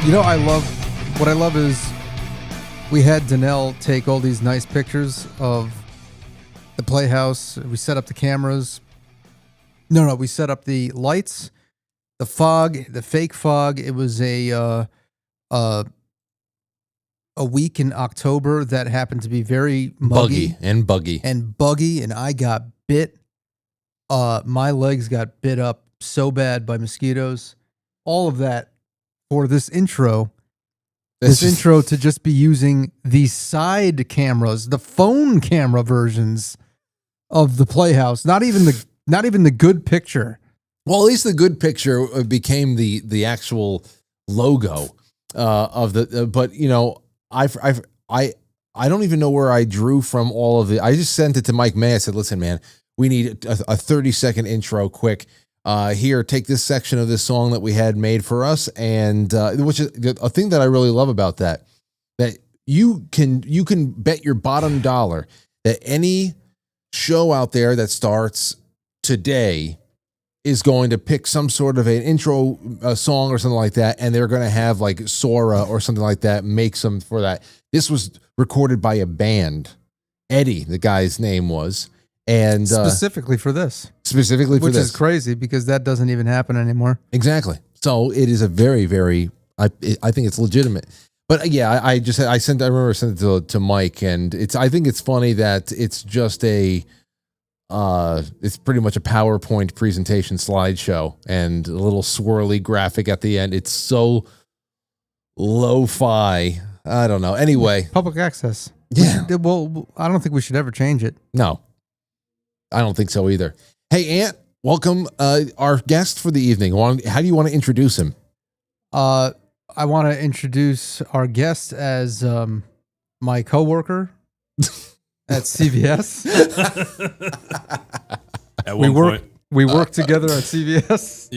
You know, what I love is we had Danelle take all these nice pictures of the Playhouse. We set up the cameras. No, we set up the lights, the fog, the fake fog. It was a week in October that happened to be very muggy and buggy. And I got bit. My legs got bit up so bad by mosquitoes. All of that for this intro. Intro to just be using the side cameras, the phone camera versions of the Playhouse. Not even the good picture. Well, at least the good picture became the actual logo of the. But you know, I don't even know where I drew from all of the. I just sent it to Mike May. I said, "Listen, man, we need a 30-second intro, quick. Here, take this section of this song that we had made for us," and which is a thing that I really love about that you can bet your bottom dollar that any show out there that starts today is going to pick some sort of an intro song or something like that, and they're going to have like Sora or something like that make some for that. This was recorded by a band, Eddie, the guy's name was. And specifically for this, which is crazy because that doesn't even happen anymore. Exactly. So it is a very, very. I think it's legitimate. But yeah, I remember sent it to Mike, and I think it's funny that it's just it's pretty much a PowerPoint presentation slideshow and a little swirly graphic at the end. It's so lo-fi. I don't know. Anyway, public access. Yeah. Well, I don't think we should ever change it. No. I don't think so either. Hey, Ant, welcome. Our guest for the evening. How do you want to introduce him? I want to introduce our guest as my coworker at CVS. At one point. We work together at CVS.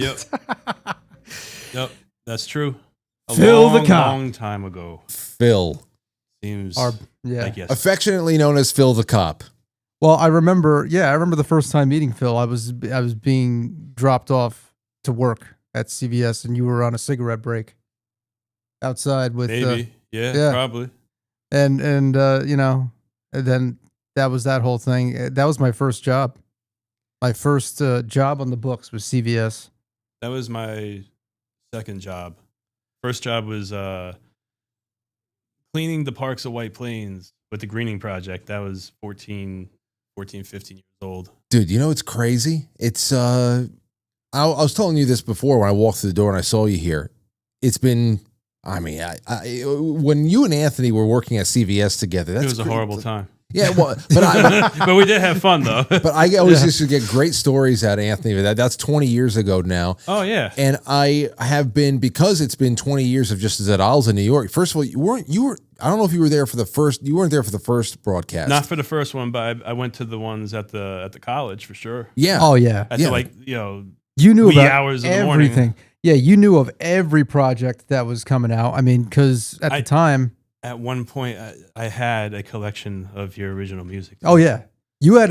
Yep, that's true. Phil the cop. Long time ago. Phil. Seems like yes. Affectionately known as Phil the cop. Well, I remember the first time meeting Phil. I was being dropped off to work at CVS, and you were on a cigarette break outside with maybe, probably. And you know, and then that was that whole thing. That was my first job. My first job on the books was CVS. That was my second job. First job was cleaning the parks of White Plains with the Greening Project. That was 14, 15 years old. Dude, you know it's crazy? It's I was telling you this before when I walked through the door and I saw you here. It's been, I mean, when you and Anthony were working at CVS together, it was a horrible time. Yeah, well, but we did have fun though. But I always used to get great stories out of Anthony. That's 20 years ago now. Oh yeah. And I have been, because it's been 20 years of Just As At Owls in New York. First of all, you were. I don't know if you were there for the first. You weren't there for the first broadcast. Not for the first one, but I went to the ones at the college for sure. Yeah. Oh yeah. You knew about hours of everything. The morning. Yeah, you knew of every project that was coming out. I mean, because at the time. At one point, I had a collection of your original music. Oh yeah, you had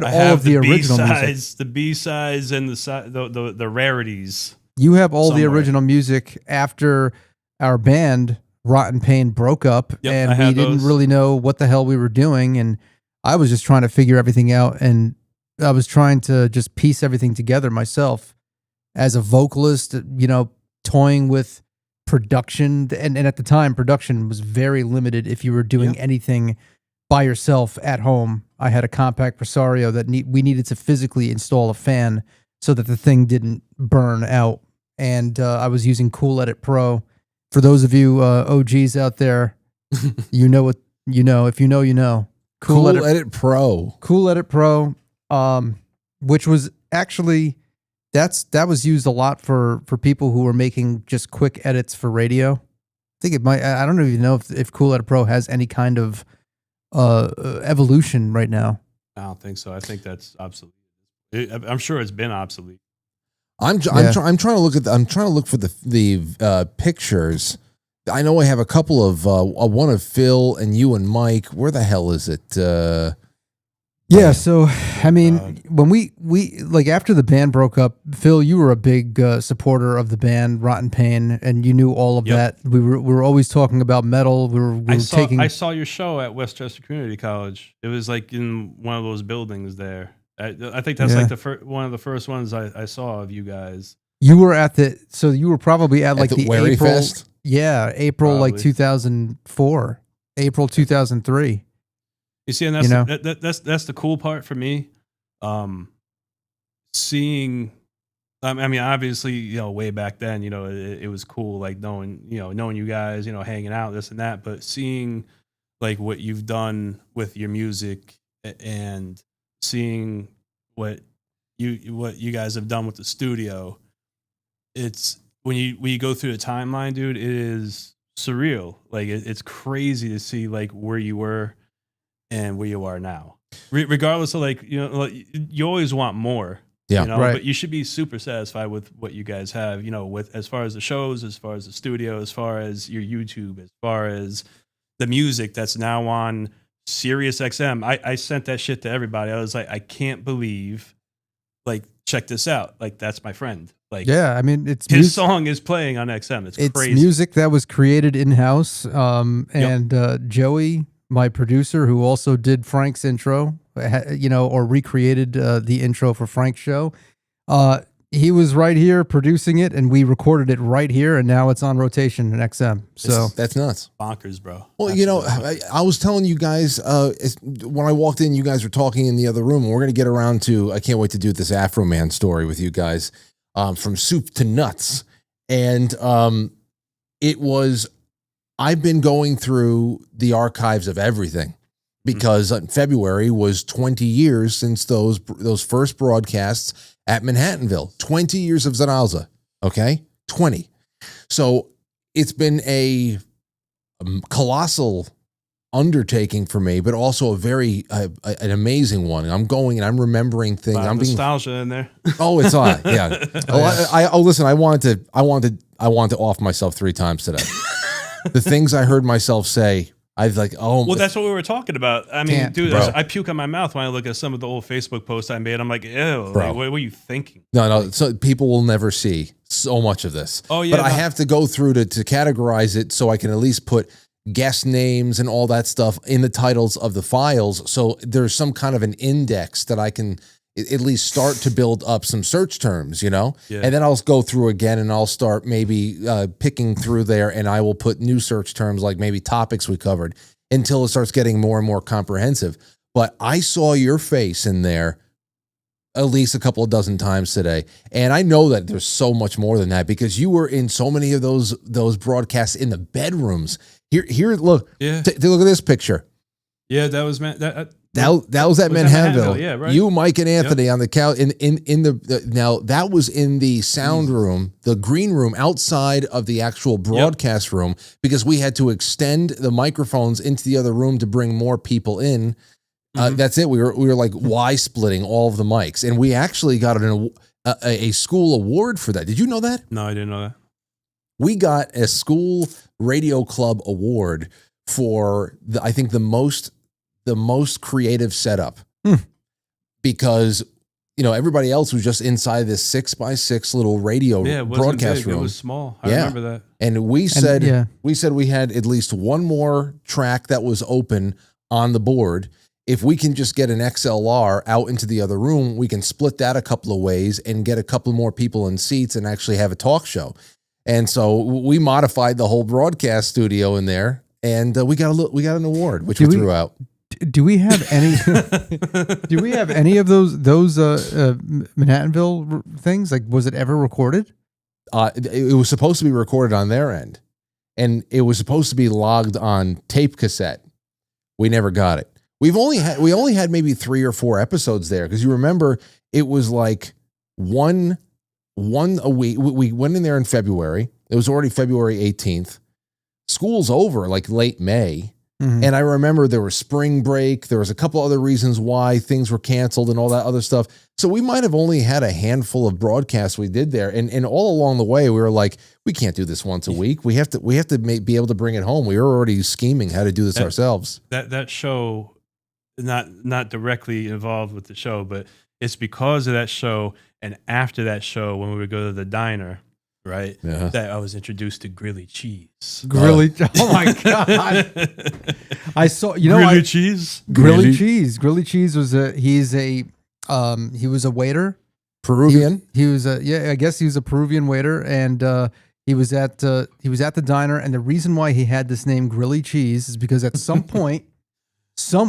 all of the original music, the B-sides, and the rarities. You have all somewhere. the original music after our band Rotten Pain broke up, and we didn't really know what the hell we were doing, and I was just trying to figure everything out, and I was trying to just piece everything together myself as a vocalist, you know, toying with production, and at the time production was very limited if you were doing anything by yourself at home. I had a compact Presario that we needed to physically install a fan so that the thing didn't burn out, and I was using Cool Edit Pro. For those of you OGs out there, you know what you know. If you know, you know. Cool Edit Pro. Cool Edit Pro, which was actually that was used a lot for people who were making just quick edits for radio. I think it might. I don't even know if Cool Edit Pro has any kind of evolution right now. I don't think so. I think that's obsolete. I'm sure it's been obsolete. I'm trying to look for the pictures. I know I have a couple of one of Phil and you and Mike. Where the hell is it? Yeah, so I mean, when we like after the band broke up, Phil, you were a big supporter of the band Rotten Pain, and you knew all of that. We were always talking about metal. I saw your show at Westchester Community College. It was like in one of those buildings there. I think that's like one of the first ones I saw of you guys. You were so you were probably at like the Wary April Fest? Yeah, April like 2004, April 2003. You see, and that's the cool part for me. Seeing, I mean, obviously, way back then, it was cool, like knowing you guys, hanging out, this and that. But seeing like what you've done with your music and seeing what you guys have done with the studio, it's when you go through the timeline, dude, it is surreal. Like it's crazy to see like where you were and where you are now, regardless of like, you always want more, right. But you should be super satisfied with what you guys have, with as far as the shows, as far as the studio, as far as your YouTube, as far as the music that's now on Sirius XM. I sent that shit to everybody. I was like, I can't believe, like, check this out. Like, that's my friend. Like, yeah, I mean, his song is playing on XM. It's crazy. It's music that was created in-house. And Joey, my producer, who also did Frank's intro, or recreated the intro for Frank's show. He was right here producing it, and we recorded it right here, and now it's on rotation in XM. So that's nuts. Bonkers, bro. Well, I was telling you guys when I walked in, you guys were talking in the other room, and we're going to get around to, I can't wait to do this Afroman story with you guys, from soup to nuts. And I've been going through the archives of everything, because February was 20 years since those first broadcasts at Manhattanville. 20 years of Zanalza, okay? 20. So it's been a colossal undertaking for me, but also a very an amazing one. I'm going and I'm remembering things. I'm nostalgia in there. Oh, it's on. Yeah. Listen, I wanted to off myself 3 times today. The things I heard myself say, I was like, oh. Well, that's what we were talking about. I mean, dude, I puke on my mouth when I look at some of the old Facebook posts I made. I'm like, ew, like, what were you thinking? No. So people will never see so much of this. Oh, yeah. But I have to go through to categorize it so I can at least put guest names and all that stuff in the titles of the files. So there's some kind of an index that I can at least start to build up some search terms, Yeah. And then I'll go through again and I'll start maybe picking through there, and I will put new search terms like maybe topics we covered until it starts getting more and more comprehensive. But I saw your face in there at least a couple of dozen times today. And I know that there's so much more than that, because you were in so many of those broadcasts in the bedrooms. Here, look. Yeah. Look at this picture. Yeah, that was that was at Manhattanville. Yeah, right. You, Mike, and Anthony on the couch in the now that was in the sound room, the green room outside of the actual broadcast room, because we had to extend the microphones into the other room to bring more people in. That's it. We were like splitting all of the mics, and we actually got a school award for that. Did you know that? No, I didn't know that. We got a school radio club award for I think the most creative setup, because everybody else was just inside this 6x6 little radio broadcast room. It was small. I remember that. And we said we had at least one more track that was open on the board. If we can just get an XLR out into the other room, we can split that a couple of ways and get a couple more people in seats and actually have a talk show. And so we modified the whole broadcast studio in there, and we got an award, which we threw out. Do we have any? Do we have any of those Manhattanville things? Like, was it ever recorded? It was supposed to be recorded on their end, and it was supposed to be logged on tape cassette. We never got it. We only had maybe 3 or 4 episodes there, because you remember it was like one a week. We went in there in February. It was already February 18th. School's over like late May. Mm-hmm. And I remember there was spring break. There was a couple other reasons why things were canceled and all that other stuff. So we might have only had a handful of broadcasts we did there. And all along the way, we were like, we can't do this once a week. We have to be able to bring it home. We were already scheming how to do this ourselves. That show not directly involved with the show, but it's because of that show and after that show when we would go to the diner, right? Yeah. That I was introduced to Grilly Cheese. Oh my god! I saw Grilly Cheese. Grilly Cheese. Grilly Cheese was he was a waiter. Peruvian. He was I guess he was a Peruvian waiter, and he was at the diner. And the reason why he had this name Grilly Cheese is because at some point,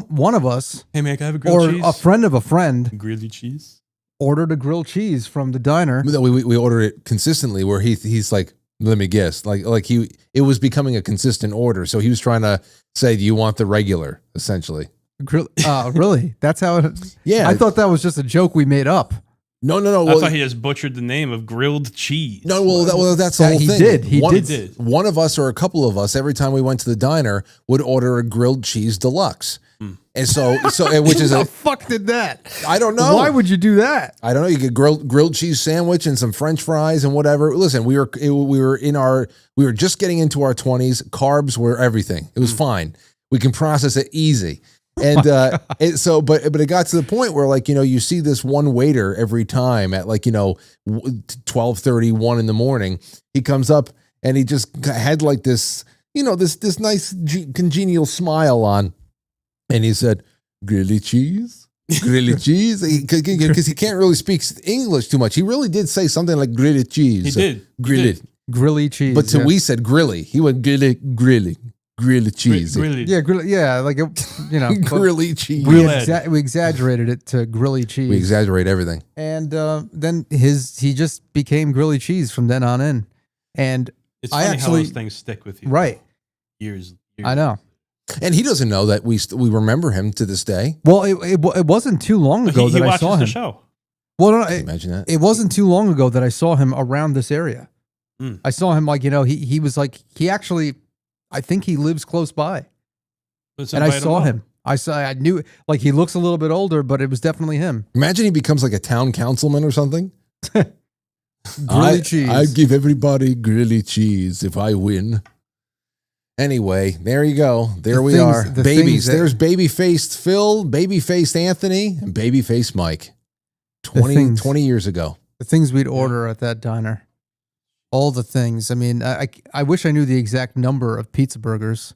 one of us, hey man, can I have a grilled cheese? Or a friend of a friend, Grilly Cheese, ordered a grilled cheese from the diner. We ordered it consistently. Where he's like, let me guess, it was becoming a consistent order. So he was trying to say, do you want the regular? Essentially. Really? That's how it. Yeah. I thought that was just a joke we made up. No. I thought he just butchered the name of grilled cheese. No, that's the whole thing. He did. One of us or a couple of us, every time we went to the diner, would order a grilled cheese deluxe. And so which is Who the fuck did that? I don't know. Why would you do that? I don't know. You get grilled cheese sandwich and some French fries and whatever. Listen, we were just getting into our 20s. Carbs were everything. It was fine. We can process it easy. And but it got to the point where you see this one waiter every time at 12:30, 1 in the morning. He comes up and he just had this this nice congenial smile on, and he said, "Grilly cheese, grilly cheese," because he can't really speak English too much. He really did say something like grilly cheese. He did. Grilly cheese. But we said grilly. He went grilly cheese. Grilly. Yeah, Grilly cheese. We exaggerated it to grilly cheese. We exaggerate everything. And then he just became Grilly Cheese from then on in. And it's funny how those things stick with you. Right. Years. I know. And he doesn't know that we remember him to this day. Well, it wasn't too long ago that I saw him. The show. Well, no, imagine that. It wasn't too long ago that I saw him around this area. I saw him he was he actually, I think he lives close by. And I saw him. I knew he looks a little bit older, but it was definitely him. Imagine he becomes a town councilman or something. Grilly cheese. I give everybody grilly cheese if I win. Anyway, there you go. There we are. Babies. There's baby-faced Phil, baby-faced Anthony, and baby-faced Mike. 20 years ago. The things we'd order at that diner. All the things. I mean, I wish I knew the exact number of pizza burgers.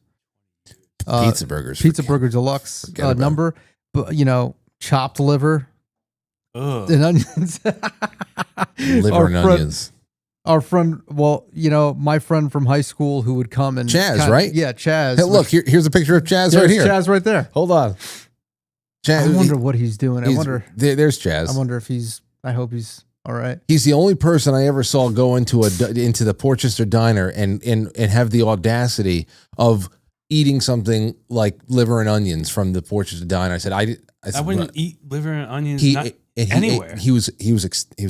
Pizza burgers. Pizza burger deluxe number. But, chopped liver. And onions. Liver and onions. Our friend, my friend from high school who would come and... Chaz, right? Yeah, Chaz. Hey, look, here's a picture of Chaz right here. Chaz right there. Hold on. Chaz, I wonder what he's doing. There's Chaz. I wonder if I hope he's all right. He's the only person I ever saw go into the Portchester diner and have the audacity of eating something like liver and onions from the Portchester diner. I said, I wouldn't eat liver and onions anywhere. He was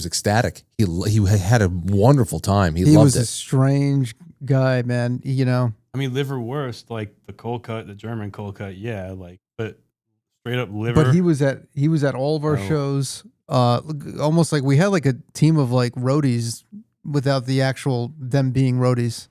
ecstatic. He had a wonderful time. He loved it. He was a strange guy, man. I mean, liver worst, like the cold cut, the German cold cut, yeah, but straight up liver. But he was at all of our shows. Almost like we had a team of roadies without the actual them being roadies,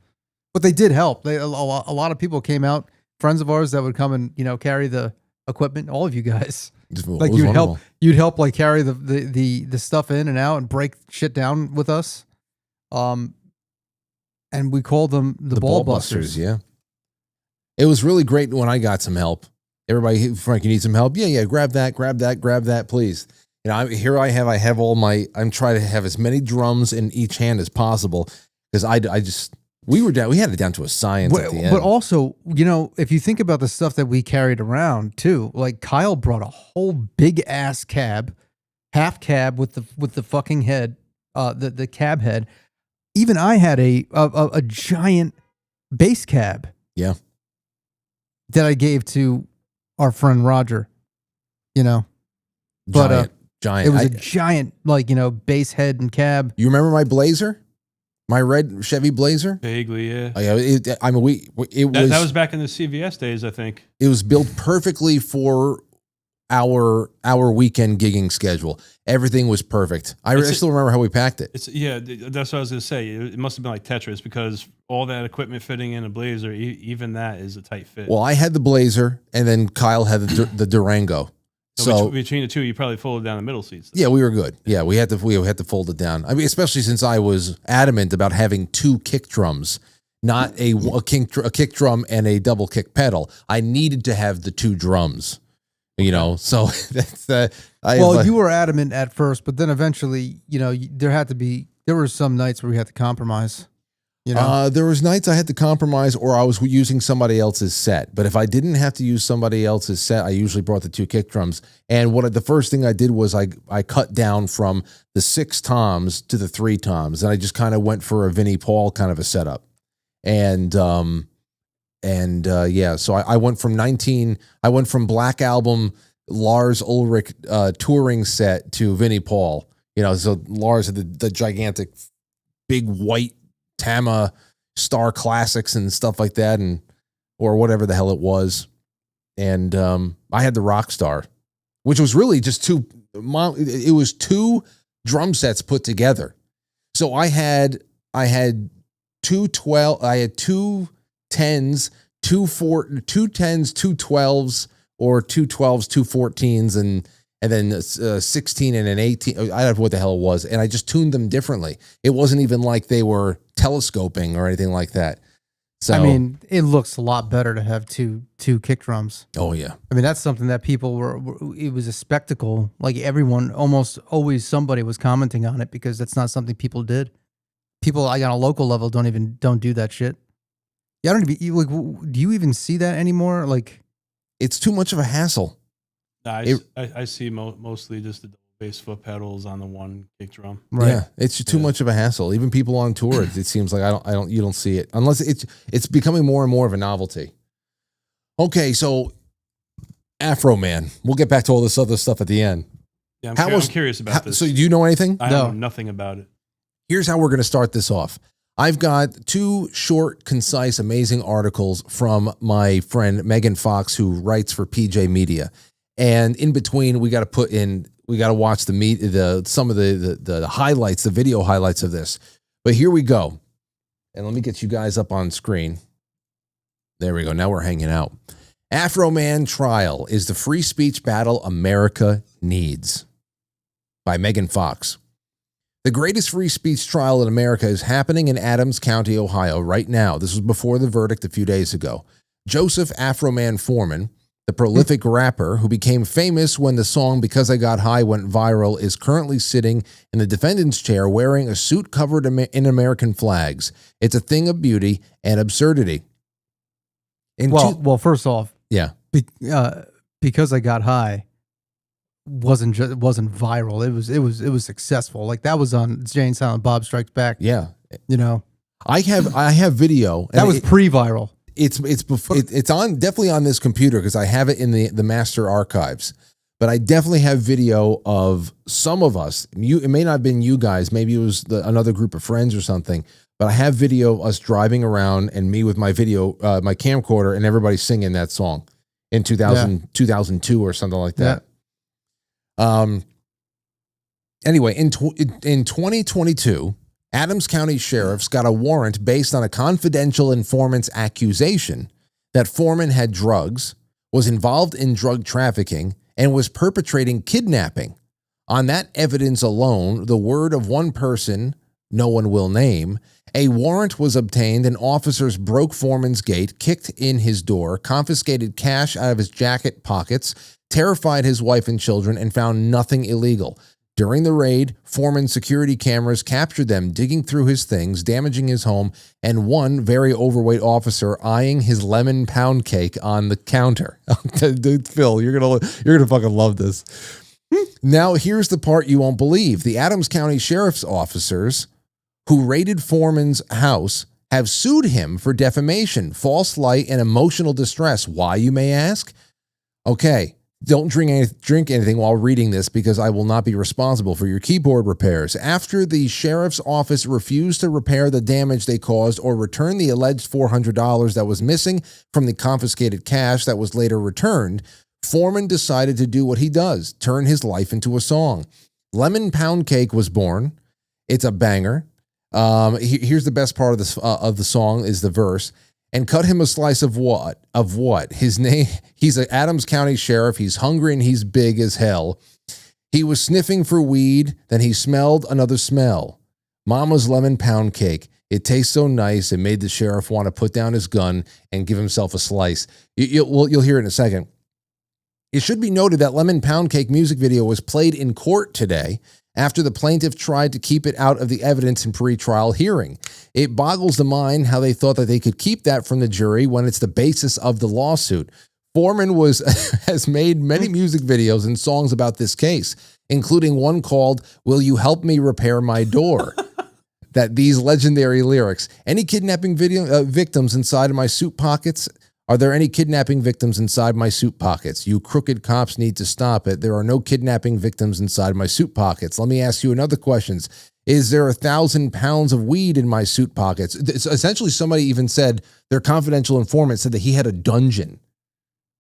but they did help. A lot of people came out, friends of ours that would come and carry the equipment. All of you guys, you'd help carry the stuff in and out and break shit down with us. And we called them the ball busters. Yeah, it was really great when I got some help. Everybody, Frank, you need some help? Yeah, grab that, please. I have all my. I'm trying to have as many drums in each hand as possible because we had it down to a science at the end. But also, if you think about the stuff that we carried around too, Kyle brought a whole big ass cab, half cab with the fucking head, the cab head. Even I had a giant bass cab. Yeah. That I gave to our friend Roger. But giant. It was a giant, bass head and cab. You remember my Blazer? My red Chevy Blazer? Vaguely, yeah. That was back in the CVS days, I think. It was built perfectly for our weekend gigging schedule. Everything was perfect. I still remember how we packed it. That's what I was gonna say. It must have been like Tetris because all that equipment fitting in a Blazer, even that is a tight fit. Well, I had the Blazer, and then Kyle had the Durango. So between the two, you probably folded down the middle seats. Yeah, we were good. Yeah, we had to fold it down. I mean, especially since I was adamant about having 2 kick drums, not a kick drum and a double kick pedal. I needed to have the 2 drums. You know, so that's you were adamant at first, but then eventually, there were some nights where we had to compromise. You know? There was nights I had to compromise, or I was using somebody else's set. But if I didn't have to use somebody else's set, I usually brought the 2 kick drums. And the first thing I did was I cut down from the 6 toms to the 3 toms, and I just kind of went for a Vinnie Paul kind of a setup. So I went from Black Album Lars Ulrich touring set to Vinnie Paul. You know, so Lars had the gigantic, big white Tama Star Classics and stuff like that, or whatever the hell it was. And I had the Rockstar, which was really just 2 drum sets put together. So I had 2 10s, 2 10s, 2 12s, or 2 12s, 2 14s, and then a 16 and an 18. I don't know what the hell it was. And I just tuned them differently. It wasn't even like they were telescoping or anything like that. So, I mean, it looks a lot better to have two kick drums. Oh, yeah. I mean, that's something that people it was a spectacle. Like everyone, almost always somebody was commenting on it because that's not something people did. People on a local level don't do that shit. Yeah, do you even see that anymore? Like, it's too much of a hassle. I see mostly just the double bass foot pedals on the 1 kick drum. Right. Yeah, it's too much of a hassle. Even people on tour, it seems like you don't see it unless it's becoming more and more of a novelty. Okay, so Afroman. We'll get back to all this other stuff at the end. Yeah, I'm curious about this. So do you know anything? I know nothing about it. Here's how we're going to start this off. I've got 2 short, concise, amazing articles from my friend Megan Fox, who writes for PJ Media. And in between, we got to watch some of the highlights, the video highlights of this. But here we go. And let me get you guys up on screen. There we go. Now we're hanging out. Afroman Trial is the free speech battle America needs, by Megan Fox. The greatest free speech trial in America is happening in Adams County, Ohio, right now. This was before the verdict a few days ago. Joseph Afroman Foreman, the prolific rapper who became famous when the song Because I Got High went viral, is currently sitting in the defendant's chair wearing a suit covered in American flags. It's a thing of beauty and absurdity. Well, first off, yeah, Because I Got High wasn't viral. It was successful. Like that was on Jay and Silent Bob Strikes Back. Yeah, you know, I have video that was pre-viral. It's definitely on this computer because I have it in the master archives. But I definitely have video of some of us. It may not have been you guys. Maybe it was another group of friends or something. But I have video of us driving around and me with my my camcorder and everybody singing that song in 2002 or something like that. Anyway, in 2022, Adams County sheriffs got a warrant based on a confidential informant's accusation that Foreman had drugs, was involved in drug trafficking, and was perpetrating kidnapping. On that evidence alone, the word of one person, no one will name, a warrant was obtained and officers broke Foreman's gate, kicked in his door, confiscated cash out of his jacket pockets, terrified his wife and children, and found nothing illegal. During the raid, Foreman's security cameras captured them digging through his things, damaging his home, and one very overweight officer eyeing his lemon pound cake on the counter. Dude, Phil, you're gonna fucking love this. Now, here's the part you won't believe. The Adams County Sheriff's officers who raided Foreman's house have sued him for defamation, false light, and emotional distress. Why, you may ask? Okay. Don't drink anything while reading this because I will not be responsible for your keyboard repairs. After the sheriff's office refused to repair the damage they caused or return the alleged $400 that was missing from the confiscated cash that was later returned, Foreman decided to do what he does, turn his life into a song. Lemon Pound Cake was born. It's a banger. Here's the best part of the song is the verse. And cut him a slice of what? Of what? His name, he's an Adams County sheriff. He's hungry and he's big as hell. He was sniffing for weed. Then he smelled another smell. Mama's lemon pound cake. It tastes so nice. It made the sheriff want to put down his gun and give himself a slice. You'll hear it in a second. It should be noted that Lemon Pound Cake music video was played in court today after the plaintiff tried to keep it out of the evidence in pre-trial hearing. It boggles the mind how they thought that they could keep that from the jury when it's the basis of the lawsuit. Foreman has made many music videos and songs about this case, including one called "Will You Help Me Repair My Door?" That these legendary lyrics. Any kidnapping victims inside of my suit pockets? Are there any kidnapping victims inside my suit pockets? You crooked cops need to stop it. There are no kidnapping victims inside my suit pockets. Let me ask you another question. Is there 1,000 pounds of weed in my suit pockets? Essentially, somebody even said, their confidential informant said that he had a dungeon.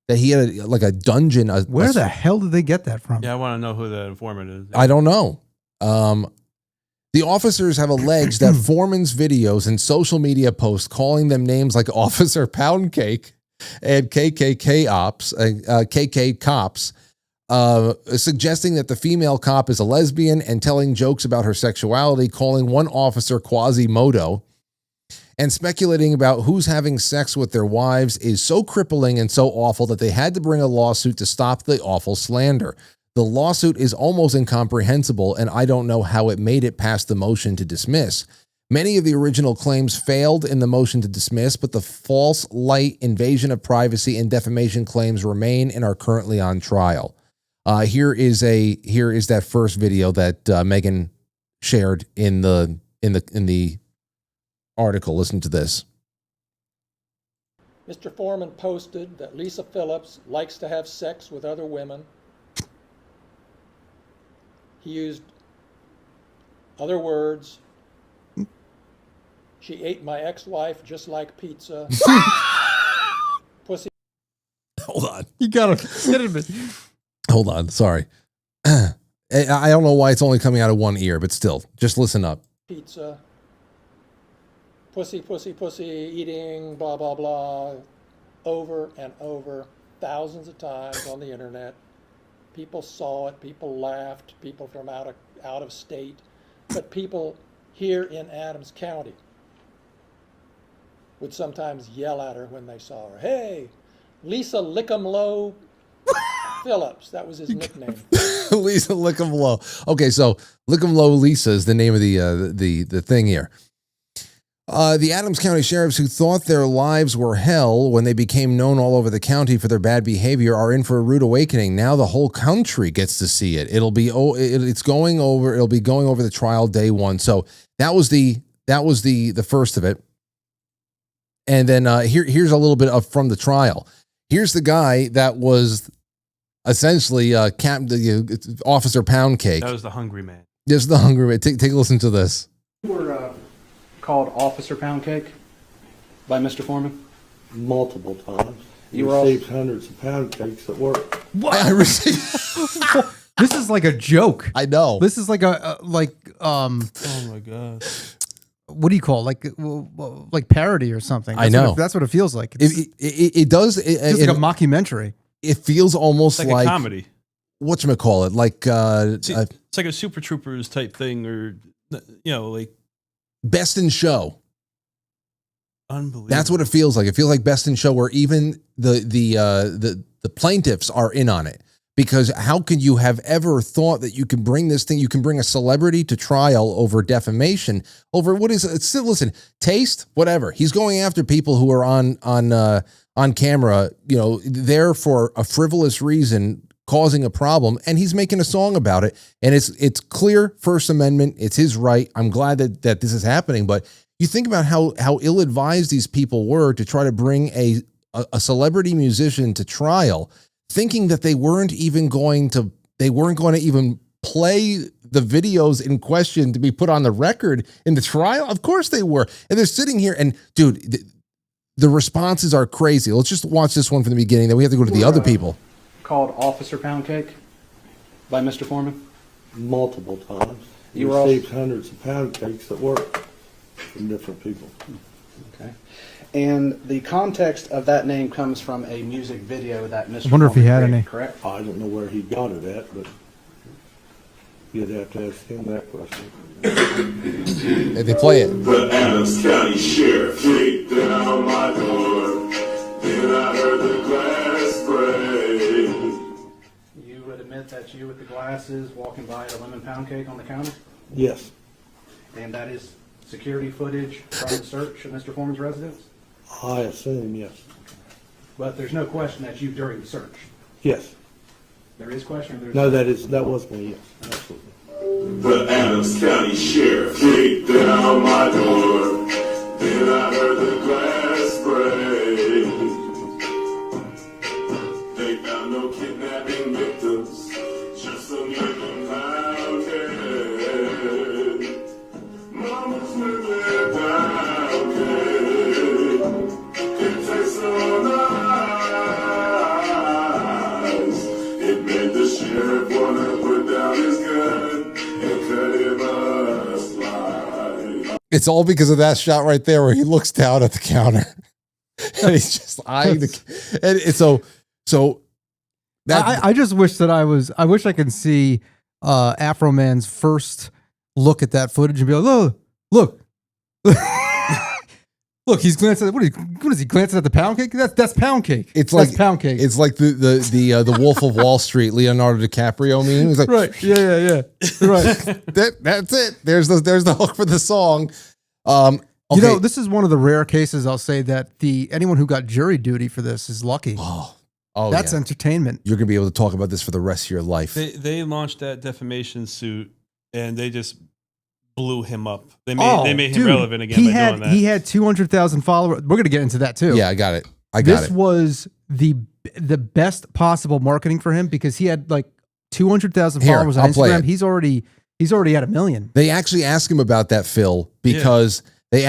That he had a dungeon. Where the hell did they get that from? Yeah, I want to know who the informant is. I don't know. The officers have alleged that Foreman's videos and social media posts calling them names like Officer Pound Cake and KKK cops, suggesting that the female cop is a lesbian and telling jokes about her sexuality, calling one officer Quasimodo, and speculating about who's having sex with their wives is so crippling and so awful that they had to bring a lawsuit to stop the awful slander. The lawsuit is almost incomprehensible, and I don't know how it made it past the motion to dismiss. Many of the original claims failed in the motion to dismiss, but the false light, invasion of privacy, and defamation claims remain and are currently on trial. Here is that first video that Megan shared in the article. Listen to this. Mr. Foreman posted that Lisa Phillips likes to have sex with other women. He used other words. She ate my ex-wife just like pizza. Pussy. Hold on. You gotta get it. Hold on. Sorry. I don't know why it's only coming out of one ear, but still, just listen up. Pizza. Pussy, pussy, pussy, eating, blah, blah, blah. Over and over, thousands of times on the internet. People saw it, people laughed, people from out of state, but people here in Adams County would sometimes yell at her when they saw her. Hey, Lisa Lickumlow Phillips, that was his nickname. Lisa Lickumlow. Okay, so Lickumlow Lisa is the name of the thing here. The Adams County sheriffs who thought their lives were hell when they became known all over the county for their bad behavior are in for a rude awakening. Now the whole country gets to see it. It'll be going over the trial day one. So that was the first of it. And then here's a little bit of from the trial. Here's the guy that was essentially Officer Pound Cake. That was the hungry man. This is the hungry man. Take a listen to this. We're called Officer Pound Cake by Mr. Foreman? Multiple times. You received hundreds of pound cakes at work. What? I received. This is like a joke. I know. This is like Oh my god. What do you call it? Like parody or something? I know. That's what it feels like. It does. It's like a mockumentary. It feels almost It's like a comedy. Whatchamacallit, like It's like a Super Troopers type thing, or like Best in Show. Unbelievable. That's what it feels like. It feels like Best in Show, where even the plaintiffs are in on it. Because how could you have ever thought that you can bring this thing? You can bring a celebrity to trial over defamation, over what is it? Listen, taste, whatever. He's going after people who are on camera, there for a frivolous reason, causing a problem, and he's making a song about it. And it's clear First Amendment. It's his right. I'm glad that this is happening. But you think about how ill-advised these people were to try to bring a celebrity musician to trial, thinking that they weren't going to even play the videos in question to be put on the record in the trial. Of course they were. And they're sitting here and dude, the responses are crazy. Let's just watch this one from the beginning. Then we have to go to the other people. called Officer Pound Cake by Mr. Foreman? Multiple times. You You were received hundreds of pound cakes at work from different people. Okay. And the context of that name comes from a music video that Mr. I wonder if he Foreman had created, any. correct? I don't know where he got it at, but you'd have to ask him that question. Hey, they play it. The Adams County Sheriff kicked down my door. Then I heard the glass break. You would admit that you with the glasses walking by a lemon pound cake on the counter? Yes, And that is security footage from the search of Mr. Foreman's residence? I assume yes. But there's no question that you during the search. Yes. There is question or there's No, that was me, yes, absolutely. The Adams County Sheriff kicked down my door. Then I heard the glass break. They found no kidnapping victims, just a million pound cake. Mama's living pound cake. It tastes so nice. It made the sheriff wanna put down his gun and cut him a slice. It's all because of that shot right there where he looks down at the counter. And he's just eyeing the. And it's so that I just wish that I wish I could see Afroman's first look at that footage and be like, oh, look. Look, he's glancing at what is he glancing at the pound cake? That's pound cake. It's that's like pound cake. It's like the Wolf of Wall Street, Leonardo DiCaprio meme. He's like, right. Yeah. Right. That's it. There's the hook for the song. Okay. You know, this is one of the rare cases I'll say that anyone who got jury duty for this is lucky. Oh, that's yeah. entertainment. You're gonna be able to talk about this for the rest of your life. They launched that defamation suit and they just blew him up. They made him relevant again by doing that. He had 200,000 followers. We're gonna get into that too. Yeah, I got it. This was the best possible marketing for him because he had like 200,000 followers on Instagram. He's already at 1 million. They actually asked him about that, Phil, because the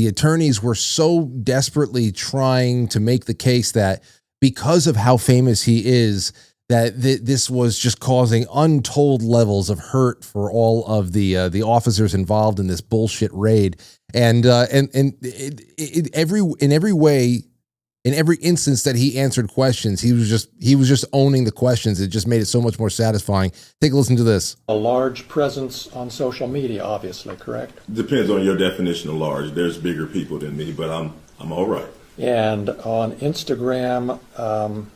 attorneys were so desperately trying to make the case that because of how famous he is, that this was just causing untold levels of hurt for all of the officers involved in this bullshit raid, and in every way. In every instance that he answered questions, he was just owning the questions. It just made it so much more satisfying. Take a listen to this. A large presence on social media, obviously, correct? Depends on your definition of large. There's bigger people than me, but I'm all right. And on Instagram,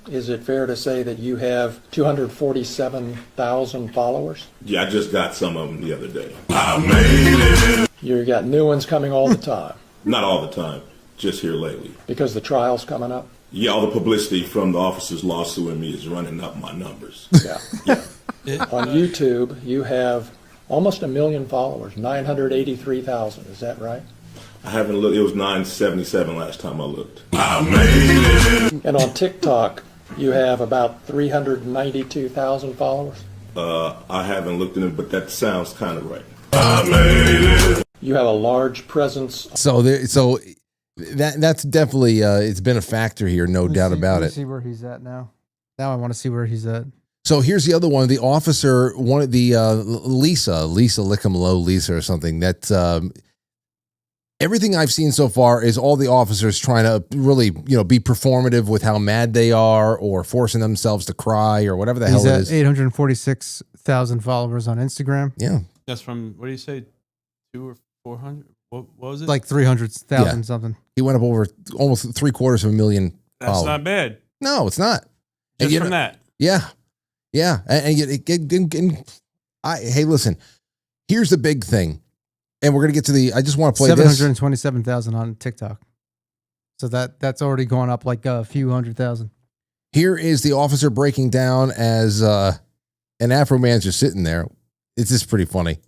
is it fair to say that you have 247,000 followers? Yeah, I just got some of them the other day. I made it. You got new ones coming all the time. Not all the time. Just here lately. Because the trial's coming up? Yeah, all the publicity from the officers lawsuing me is running up my numbers. Yeah. On YouTube, you have almost 1 million followers, 983,000. Is that right? I haven't looked. It was 977 last time I looked. I made it. And on TikTok, you have about 392,000 followers? I haven't looked at it, but that sounds kind of right. I made it. You have a large presence. So that's definitely it's been a factor here, no doubt about it. Let's see where he's at now. Now I want to see where he's at. So here's the other one. The officer, one of the Lisa Lickamlow, Lisa or something. That everything I've seen so far is all the officers trying to really, be performative with how mad they are or forcing themselves to cry or whatever the hell it is. He's at 846,000 followers on Instagram. Yeah, that's from what do you say, 200 or 400? What was it? Like 300,000 something. He went up over almost 750,000 That's followers. not bad. No, it's not. Just from that. Yeah. Hey, listen. Here's the big thing, and we're gonna get to I just want to play 727,000 on TikTok. So that's already gone up like a few 100,000. Here is the officer breaking down as an Afroman's just sitting there. It's just pretty funny.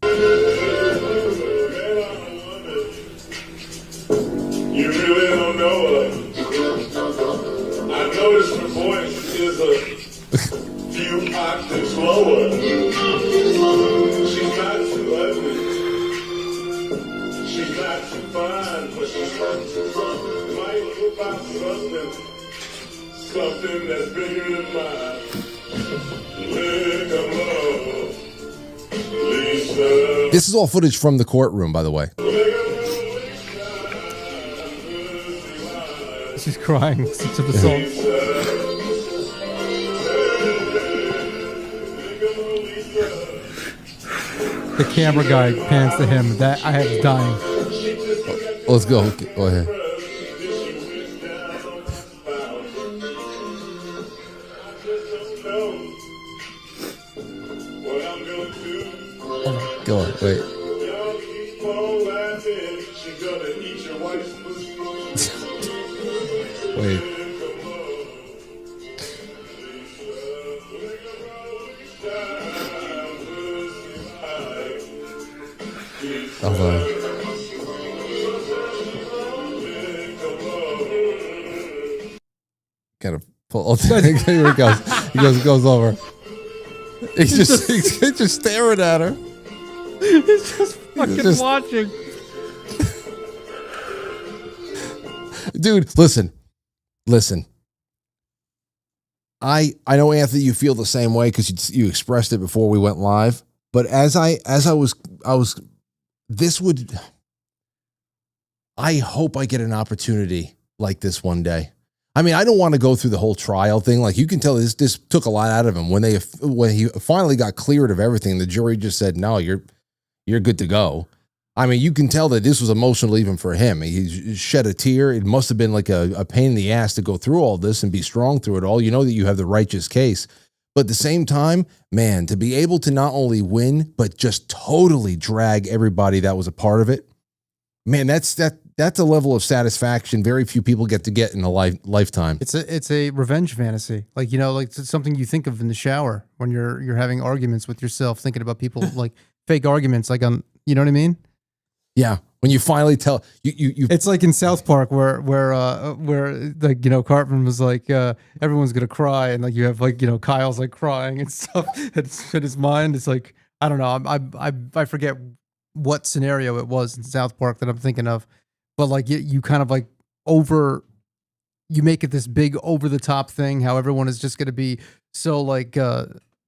You really don't know her. I noticed her voice is a few octaves lower. She's not too ugly. She's not too fine, but she might whip out something something that's bigger than mine. Lick of love, Lisa. This is all footage from the courtroom, by the way. She's crying. Listen to the song. The camera guy pans to him. That I was dying. Let's go. Go ahead. Go on. Wait. Wait. Hold on. Gotta pull. Oh, here he goes. He goes over. He's just staring at her. He's just fucking watching. Dude, listen. I know, Anthony, you feel the same way because you expressed it before we went live. But as I was, this would. I hope I get an opportunity like this one day. I mean, I don't want to go through the whole trial thing. Like, you can tell this took a lot out of him when he finally got cleared of everything. The jury just said, "No, you're good to go." I mean, you can tell that this was emotional even for him. He shed a tear. It must have been like a pain in the ass to go through all this and be strong through it all. You know that you have the righteous case. But at the same time, man, to be able to not only win, but just totally drag everybody that was a part of it, man, that's a level of satisfaction very few people get in a lifetime. It's a revenge fantasy. Like, you know, like it's something you think of in the shower when you're having arguments with yourself, thinking about people like fake arguments, like on, you know what I mean? Yeah, when you finally tell you. It's like in South Park where like, you know, Cartman was like everyone's gonna cry, and like you have like, you know, Kyle's like crying and stuff. It's in his mind. It's like, I don't know. I forget what scenario it was in South Park that I'm thinking of, but like you kind of like you make it this big over the top thing. How everyone is just gonna be so like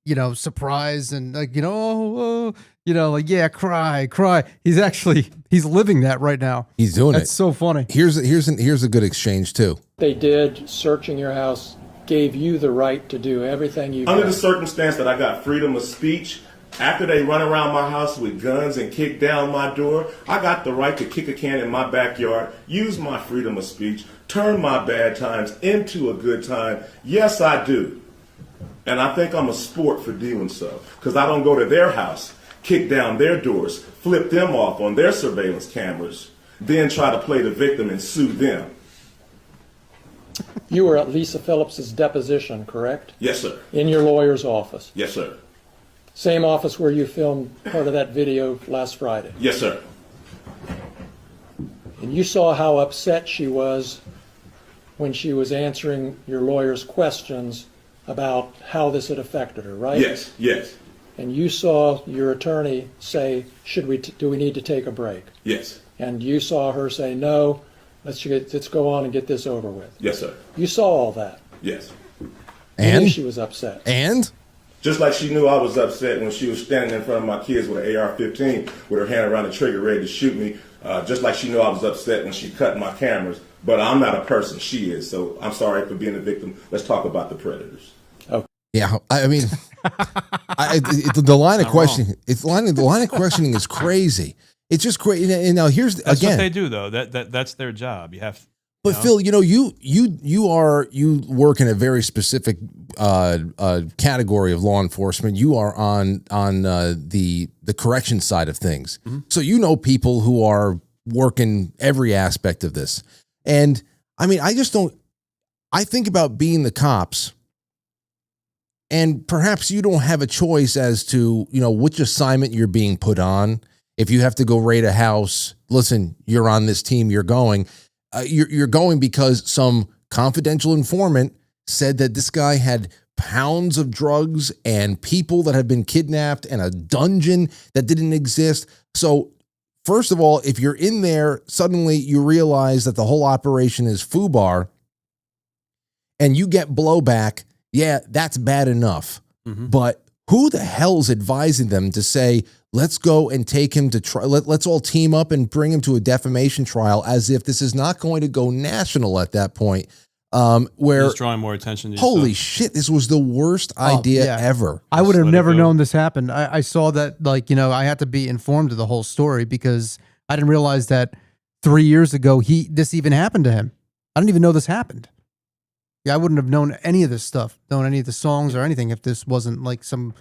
you know, surprised and like, you know, you know, like, yeah, cry. He's living that right now. He's doing That's so funny. Here's a good exchange too. They did, searching your house gave you the right to do everything you Under got. the circumstance that I got freedom of speech, after they run around my house with guns and kick down my door, I got the right to kick a can in my backyard, use my freedom of speech, turn my bad times into a good time. Yes, I do. And I think I'm a sport for doing so, because I don't go to their house, kick down their doors, flip them off on their surveillance cameras, then try to play the victim and sue them. You were at Lisa Phillips's deposition, correct? Yes, sir. In your lawyer's office. Yes, sir. Same office where you filmed part of that video last Friday. Yes, sir. And you saw how upset she was when she was answering your lawyer's questions about how this had affected her, right? Yes, yes, And you saw your attorney say, do we need to take a break? yes, And you saw her say, no, let's go on and get this over with. yes, sir. You saw all that. Yes. You And knew she was upset. and Just like she knew I was upset when she was standing in front of my kids with an AR-15 with her hand around the trigger ready to shoot me. Just like she knew I was upset when she cut my cameras. But I'm not a person, she is. So I'm sorry for being a victim. Let's talk about the predators. yeah, I mean, the line of questioning. The line of questioning is crazy. It's just crazy. And now that's again what they do though. That's their job. You have. But know? Phil, you know, you work in a very specific category of law enforcement. You are on the correction side of things, so you know people who are working every aspect of this. And I mean, I think about being the cops, and perhaps you don't have a choice as to, you know, which assignment you're being put on. If you have to go raid a house, listen, you're on this team. You're going. You're going because some confidential informant said that this guy had pounds of drugs and people that have been kidnapped and a dungeon that didn't exist. So first of all, if you're in there, suddenly you realize that the whole operation is FUBAR. and you get blowback, yeah, that's bad enough. But who the hell's advising them to say, let's go and take him to trial? Let's all team up and bring him to a defamation trial, as if this is not going to go national at that point. Where just drawing more attention to holy shit, this was the worst idea ever. I would have never known this happened. I saw that, like, you know, I had to be informed of the whole story because I didn't realize that 3 years ago this even happened to him. I didn't even know this happened. Yeah, I wouldn't have known any of this stuff, known any of the songs or anything if this wasn't like some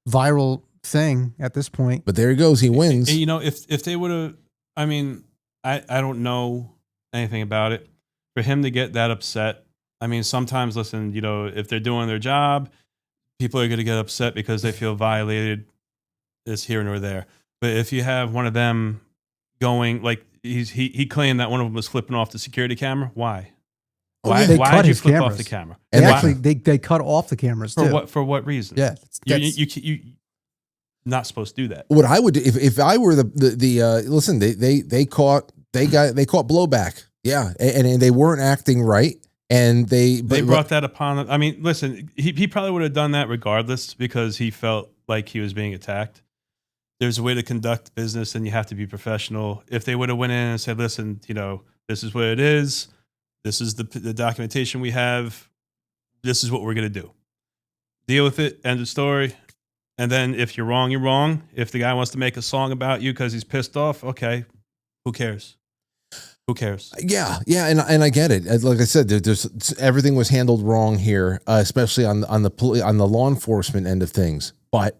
viral thing at this point. But there he goes, he wins. And, you know, if they would have, I mean, I don't know anything about it. For him to get that upset, I mean, sometimes, listen, you know, if they're doing their job, people are going to get upset because they feel violated. It's here nor there. But if you have one of them going, like he claimed that one of them was flipping off the security camera. Why? Why did you flip off the camera? And actually, they cut off the cameras too. For what reason? Yeah, you not supposed to do that. What I would do if I were listen, they caught blowback. Yeah, and they weren't acting right, and they brought that upon them. I mean, listen, he probably would have done that regardless because he felt like he was being attacked. There's a way to conduct business, and you have to be professional. If they would have went in and said, "Listen, you know, this is what it is. This is the documentation we have. This is what we're going to do. Deal with it. End of story." And then if you're wrong, you're wrong. If the guy wants to make a song about you because he's pissed off, okay, who cares? Who cares? Yeah, and I get it. Like I said, there's everything was handled wrong here, especially on the law enforcement end of things. But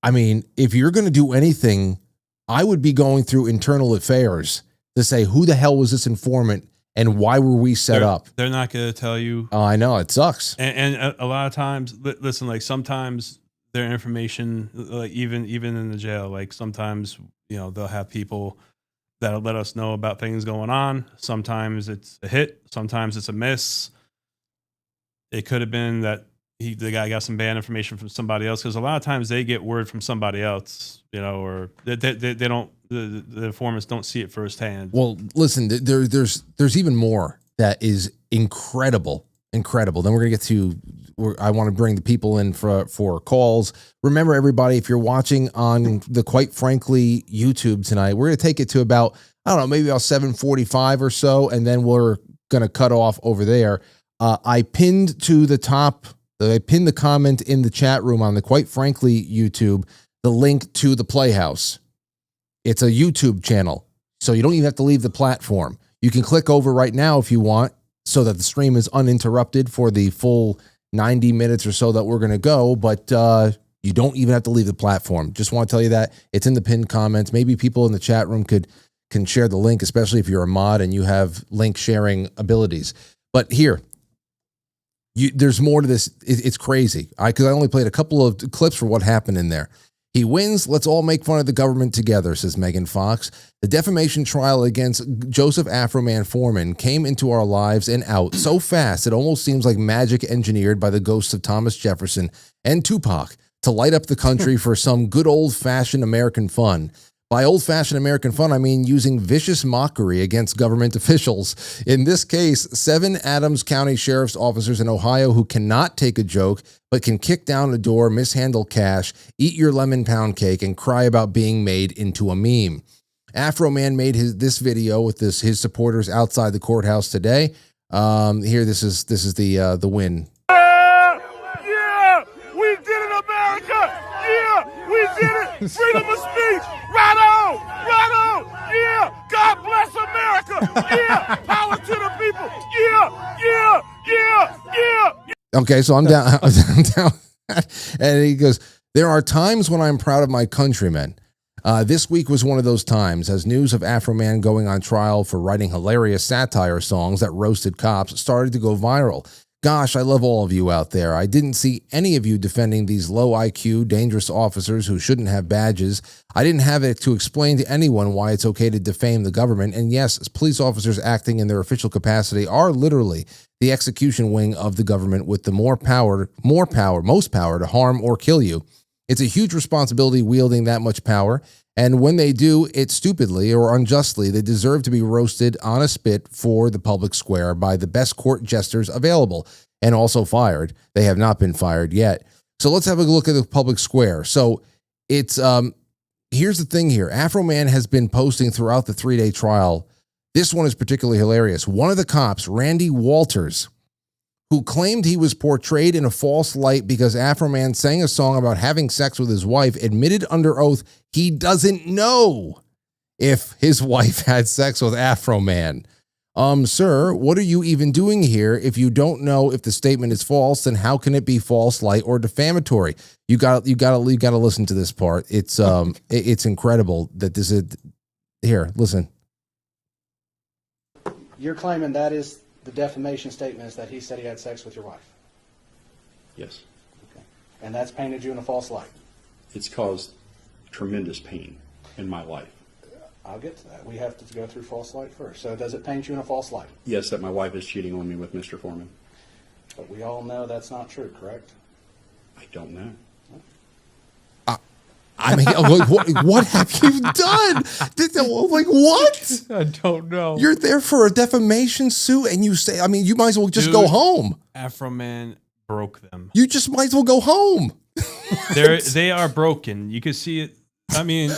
I mean, if you're going to do anything, I would be going through internal affairs to say who the hell was this informant. And why were we set up? They're not going to tell you. Oh, I know. It sucks. And a lot of times, listen, like sometimes their information, like even in the jail, like sometimes, you know, they'll have people that'll let us know about things going on. Sometimes it's a hit. Sometimes it's a miss. It could have been that the guy got some bad information from somebody else, because a lot of times they get word from somebody else, you know, or they don't. The informants don't see it firsthand. Well, listen, there's even more that is incredible. Then we're gonna get to. I want to bring the people in for calls. Remember, everybody, if you're watching on the Quite Frankly YouTube tonight, we're gonna take it to about, I don't know, maybe about 7:45 or so, and then we're gonna cut off over there. I pinned the comment in the chat room on the Quite Frankly YouTube, the link to the Playhouse. It's a YouTube channel, so you don't even have to leave the platform. You can click over right now if you want, so that the stream is uninterrupted for the full 90 minutes or so that we're going to go, but you don't even have to leave the platform. Just want to tell you that. It's in the pinned comments. Maybe people in the chat room can share the link, especially if you're a mod and you have link sharing abilities. But here, there's more to this. It's crazy. Because I only played a couple of clips for what happened in there. He wins. Let's all make fun of the government together, says Megan Fox. The defamation trial against Joseph Afroman Foreman came into our lives and out so fast it almost seems like magic engineered by the ghosts of Thomas Jefferson and Tupac to light up the country for some good old-fashioned American fun. By old-fashioned American fun, I mean using vicious mockery against government officials. In this case, 7 Adams County Sheriff's officers in Ohio who cannot take a joke, but can kick down a door, mishandle cash, eat your lemon pound cake, and cry about being made into a meme. Afroman made this video with his supporters outside the courthouse today. Here, this is the win. Yeah, we did it, America. Yeah, we did it. Freedom of speech. Right on. Yeah, God bless America. Yeah, power to the people. Yeah. Okay, so I'm down. I'm down. And he goes, there are times when I'm proud of my countrymen. This week was one of those times, as news of Afroman going on trial for writing hilarious satire songs that roasted cops started to go viral. Gosh, I love all of you out there. I didn't see any of you defending these low IQ, dangerous officers who shouldn't have badges. I didn't have it to explain to anyone why it's okay to defame the government. And yes, police officers acting in their official capacity are literally the execution wing of the government with the most power to harm or kill you. It's a huge responsibility wielding that much power. And when they do it stupidly or unjustly, they deserve to be roasted on a spit for the public square by the best court jesters available. and also fired. They have not been fired yet. So let's have a look at the public square. So it's here's the thing here. Afroman has been posting throughout the 3-day trial. This one is particularly hilarious. One of the cops, Randy Walters, who claimed he was portrayed in a false light because Afroman sang a song about having sex with his wife, admitted under oath he doesn't know if his wife had sex with Afroman. Sir, what are you even doing here? If you don't know if the statement is false, then how can it be false light or defamatory? You got to listen to this part. It's incredible that this is here. Listen. You're claiming that is the defamation statement, is that he said he had sex with your wife. Yes. Okay. And that's painted you in a false light. It's caused tremendous pain in my life. I'll get to that. We have to go through false light first. So does it paint you in a false light? Yes, that my wife is cheating on me with Mr. Foreman. But we all know that's not true, correct? I don't know. I mean, what have you done? Like, what? I don't know. You're there for a defamation suit, and you say, I mean, you might as well just go home. Afroman broke them. You just might as well go home. They are broken. You can see it. I mean,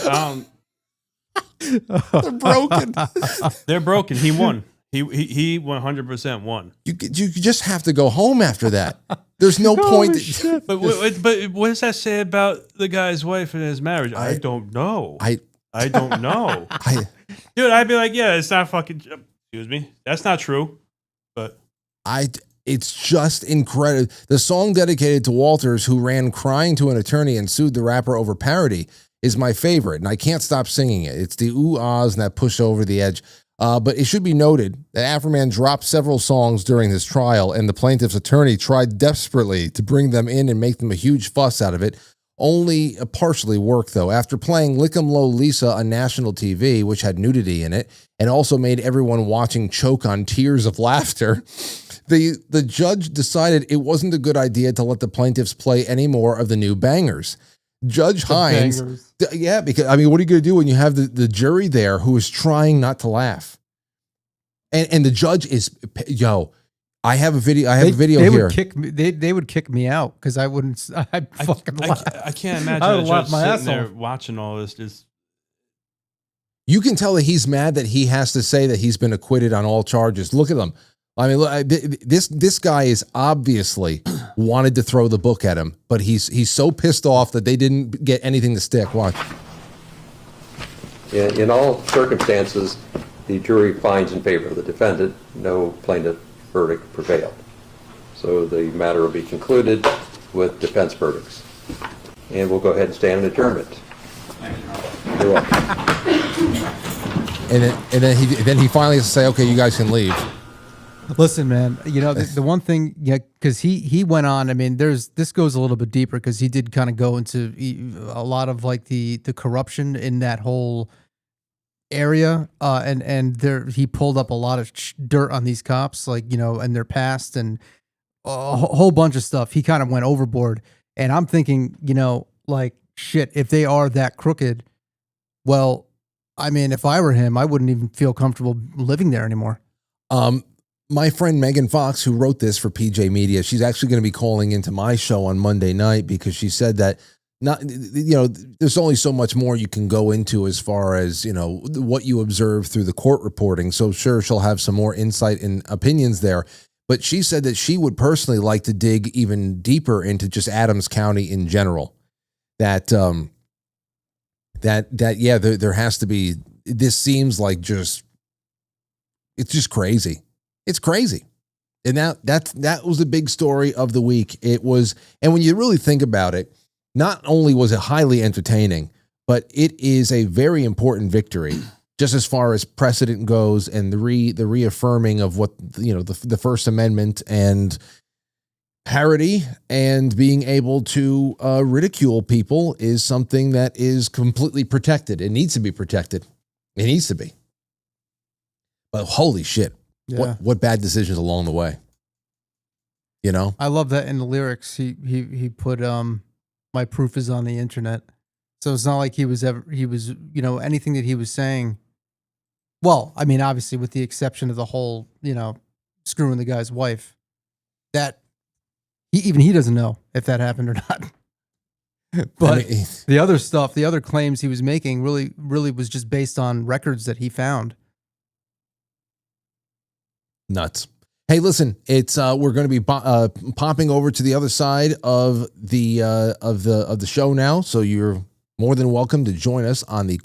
they're broken. They're broken. He won. He 100% won. You just have to go home after that. There's no point. But what does that say about the guy's wife and his marriage? I don't know. I don't know. Dude, I'd be like, yeah, it's not fucking. Excuse me, that's not true. But it's just incredible. The song dedicated to Walters, who ran crying to an attorney and sued the rapper over parody, is my favorite, and I can't stop singing it. It's the ooh-ahs and that push over the edge. But it should be noted that Afroman dropped several songs during this trial, and the plaintiff's attorney tried desperately to bring them in and make them a huge fuss out of it. Only partially worked, though. After playing Lick 'em Low Lisa on national TV, which had nudity in it, and also made everyone watching choke on tears of laughter, the judge decided it wasn't a good idea to let the plaintiffs play any more of the new bangers. Judge Hines, yeah, because I mean, what are you going to do when you have the jury there who is trying not to laugh? And the judge is, I have a video. They here. Would kick me, they would kick me out because I wouldn't. I'd fucking laugh. I can't imagine I would laugh my sitting ass there off. watching all this. Just You can tell that he's mad that he has to say that he's been acquitted on all charges. Look at him. I mean, look, this guy is obviously wanted to throw the book at him, but he's so pissed off that they didn't get anything to stick. Watch. In all circumstances, the jury finds in favor of the defendant. No plaintiff verdict prevailed. So the matter will be concluded with defense verdicts. And we'll go ahead and stand in adjournment. You're welcome. And then he finally has to say, okay, you guys can leave. Listen, man, you know, the one thing, yeah, because he went on, I mean, this goes a little bit deeper because he did kind of go into a lot of like the corruption in that whole area. And there, he pulled up a lot of dirt on these cops, like, you know, and their past and a whole bunch of stuff. He kind of went overboard. And I'm thinking, you know, like, shit, if they are that crooked, well, I mean, if I were him, I wouldn't even feel comfortable living there anymore. My friend Megan Fox, who wrote this for PJ Media, she's actually going to be calling into my show on Monday night because she said that there's only so much more you can go into as far as, you know, what you observe through the court reporting. So sure, she'll have some more insight and opinions there. But she said that she would personally like to dig even deeper into just Adams County in general. There has to be, this seems like it's just crazy. It's crazy. And that was the big story of the week. It was, and when you really think about it, not only was it highly entertaining, but it is a very important victory, just as far as precedent goes and the reaffirming of what, you know, the First Amendment and parity and being able to ridicule people is something that is completely protected. It needs to be protected. It needs to be. But holy shit. Yeah. What bad decisions along the way, you know? I love that in the lyrics. He put my proof is on the internet. So it's not like he was, you know, anything that he was saying. Well, I mean, obviously with the exception of the whole, you know, screwing the guy's wife, that he doesn't know if that happened or not. But the other stuff, the other claims he was making really was just based on records that he found. Nuts. Hey, listen, it's we're going to be popping over to the other side of the show now, so you're more than welcome to join us on the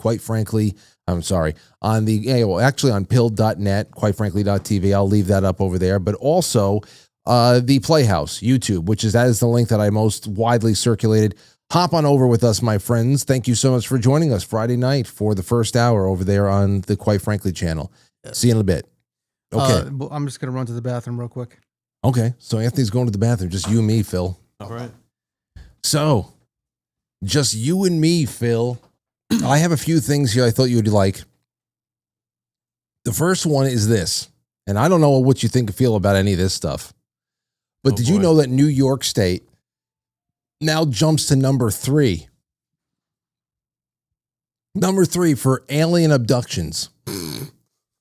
on pilled.net, quite frankly.tv. I'll leave that up over there, but also the Playhouse YouTube, that is the link that I most widely circulated. Hop on over with us, my friends. Thank you so much for joining us Friday night for the first hour over there on the Quite Frankly channel. See you in a bit. Okay. I'm just going to run to the bathroom real quick. Okay. So Anthony's going to the bathroom. Just you and me, Phil. All right. So, just you and me, Phil. I have a few things here I thought you'd like. The first one is this, and I don't know what you feel about any of this stuff, but did you know that New York State now jumps to number 3? Number 3 for alien abductions.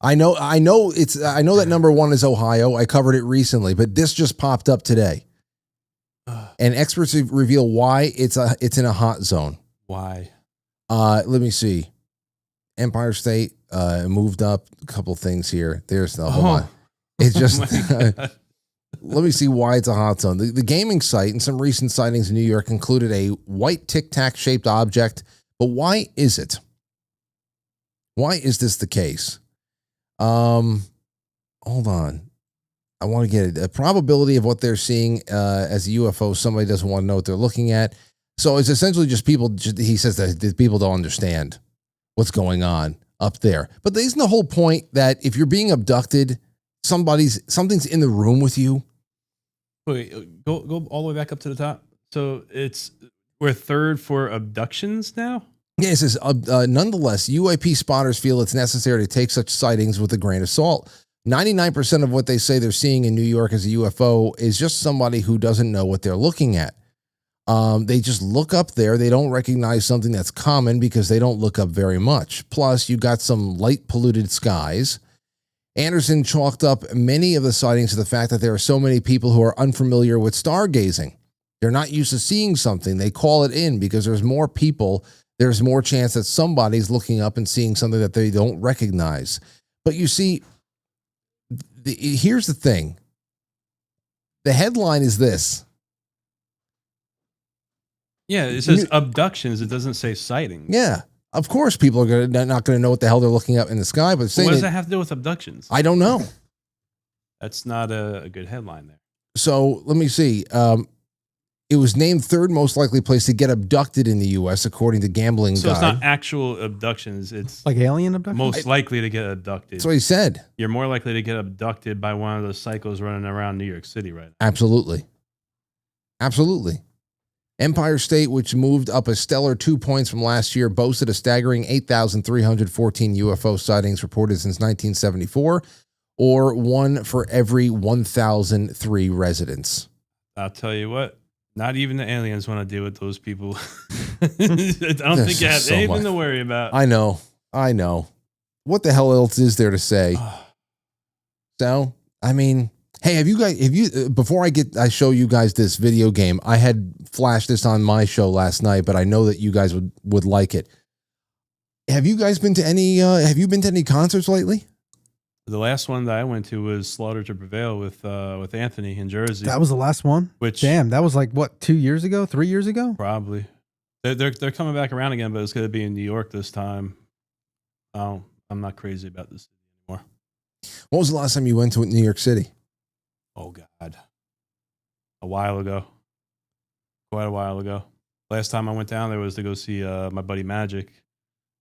I know that number 1 is Ohio. I covered it recently, but this just popped up today. And experts reveal why it's in a hot zone. Why? Let me see. Empire State moved up a couple things here. There's no hold on. It's just let me see why it's a hot zone. The gaming site and some recent sightings in New York included a white tic-tac shaped object. But why is it? Why is this the case? Hold on. I want to get it. The probability of what they're seeing as a UFO, somebody doesn't want to know what they're looking at. So it's essentially just people, he says that people don't understand what's going on up there. But isn't the whole point that if you're being abducted, something's in the room with you? Wait, go all the way back up to the top. So we're 3rd for abductions now? Yeah, it says, nonetheless, UAP spotters feel it's necessary to take such sightings with a grain of salt. 99% of what they say they're seeing in New York as a UFO is just somebody who doesn't know what they're looking at. They just look up there. They don't recognize something that's common because they don't look up very much. Plus, you got some light polluted skies. Anderson chalked up many of the sightings to the fact that there are so many people who are unfamiliar with stargazing. They're not used to seeing something. They call it in because there's more people. There's more chance that somebody's looking up and seeing something that they don't recognize. But you see, here's the thing. The headline is this. Yeah, it says abductions. It doesn't say sightings. Yeah. Of course, people are not going to know what the hell they're looking up in the sky. But what does that have to do with abductions? I don't know. That's not a good headline there. So let me see. It was named 3rd most likely place to get abducted in the U.S. according to Gambling Guide. So it's not actual abductions. It's like alien abductions. Most likely to get abducted. That's what he said. You're more likely to get abducted by one of those psychos running around New York City right now. Absolutely. Absolutely. Empire State, which moved up a stellar 2 points from last year, boasted a staggering 8,314 UFO sightings reported since 1974, or 1 for every 1,003 residents. I'll tell you what, not even the aliens want to deal with those people. I don't think you have anything to worry about. I know. What the hell else is there to say? So, I mean, hey, before I show you guys this video game, I had flashed this on my show last night, but I know that you guys would like it. Have you guys been to any concerts lately? The last one that I went to was Slaughter to Prevail with Anthony in Jersey. That was the last one? Damn, that was like what, 2 years ago, 3 years ago? Probably. They're coming back around again, but it's going to be in New York this time. I'm not crazy about this anymore. What was the last time you went to New York City? Oh God, a while ago, quite a while ago. Last time I went down there was to go see my buddy Magic.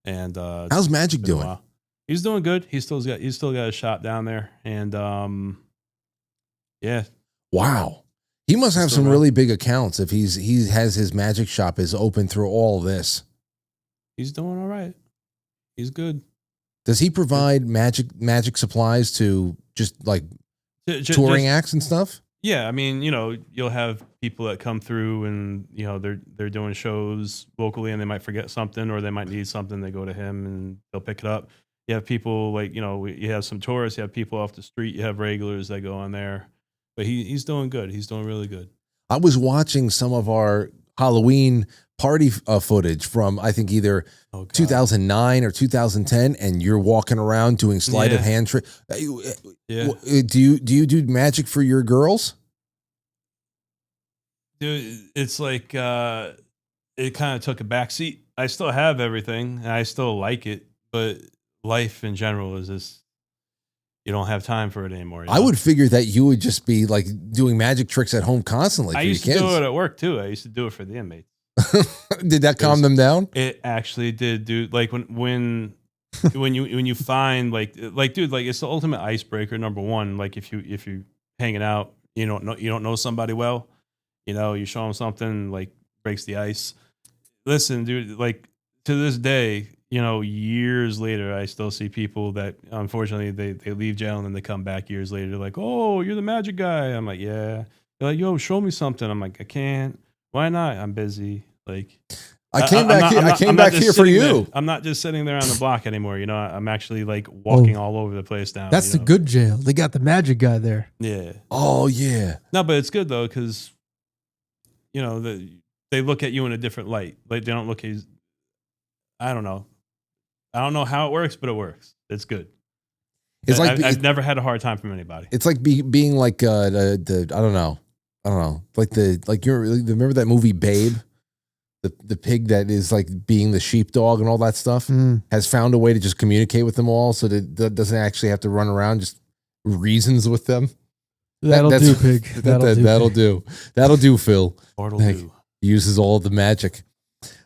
And how's Magic doing? He's doing good. He's still got a shop down there, and yeah. Wow, he must have some really big accounts if he has his magic shop is open through all of this. He's doing all right. He's good. Does he provide magic supplies to just like touring acts and stuff? Yeah, I mean, you'll have people that come through and they're doing shows locally and they might forget something or they might need something. They go to him and they'll pick it up. You have people like you have some tourists. You have people off the street. You have regulars that go on there. But he's doing good. He's doing really good. I was watching some of our Halloween party footage from I think either 2009 or 2010, and you're walking around doing sleight of hand trick. Yeah. Do you do magic for your girls? Dude, it's like it kind of took a backseat. I still have everything, and I still like it, but life in general is just you don't have time for it anymore. I would figure that you would just be like doing magic tricks at home constantly. I used to do it at work too. I used to do it for the inmates. Did that calm them down? It actually did, dude. Like when you find like dude, like it's the ultimate icebreaker. Number one, like if you hanging out, you don't know somebody well, you show them something like breaks the ice. Listen, dude, like to this day, years later, I still see people that unfortunately they leave jail and then they come back years later. They're like, "Oh, you're the magic guy." I'm like, "Yeah." They're like, "Yo, show me something." I'm like, "I can't." Why not? I'm busy. Like I came back here for you. I'm not just sitting there on the block anymore. I'm actually like walking all over the place now. That's the good jail. They got the magic guy there. Yeah. Oh yeah. No, but it's good though because they look at you in a different light. Like they don't look as I don't know how it works, but it works. It's good. It's like I've never had a hard time from anybody. It's like being like the I don't know, like you remember that movie Babe, the pig that is like being the sheepdog and all that stuff has found a way to just communicate with them all, so that doesn't actually have to run around, just reasons with them. That'll do, pig. That'll do, Phil. That'll do. Uses all of the magic.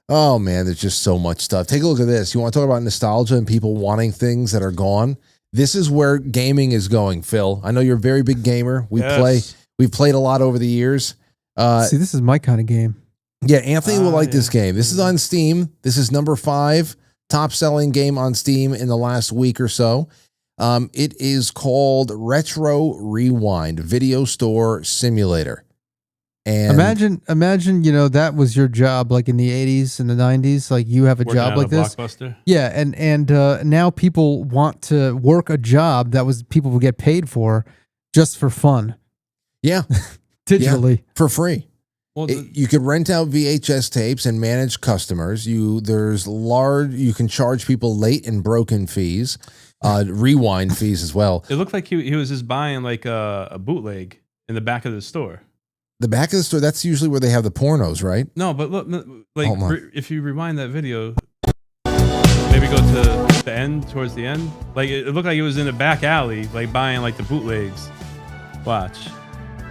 Oh man, there's just so much stuff. Take a look at this. You want to talk about nostalgia and people wanting things that are gone? This is where gaming is going, Phil. I know you're a very big gamer. We've played a lot over the years. See, this is my kind of game. Yeah, Anthony will like this game. This is on Steam. This is number 5 top selling game on Steam in the last week or so. It is called Retro Rewind Video Store Simulator. And imagine, that was your job, like in the 80s and the 90s, like you have a job like this. Blockbuster. Yeah, and now people want to work a job that was people would get paid for just for fun. Yeah, digitally for free. Well, You could rent out VHS tapes and manage customers. You can charge people late and broken fees, rewind fees as well. It looked like he was just buying like a bootleg in the back of the store. The back of the store, that's usually where they have the pornos, right? No, but look, like if you rewind that video, maybe go to the end, towards the end. Like it looked like it was in a back alley, like buying like the bootlegs. Watch.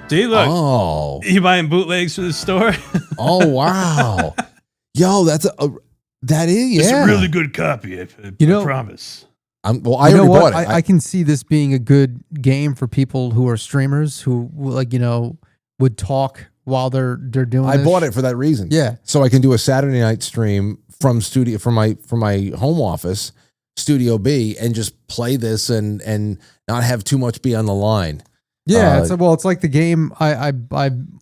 See, look. Oh. You buying bootlegs for the store? Oh, wow. Yo, that is, yeah. It's a really good copy, I promise. I already bought it. I can see this being a good game for people who are streamers who, would talk while they're doing I bought it for that reason. Yeah. So I can do a Saturday night stream from my home office, Studio B, and just play this and not have too much be on the line. Yeah, it's like the game I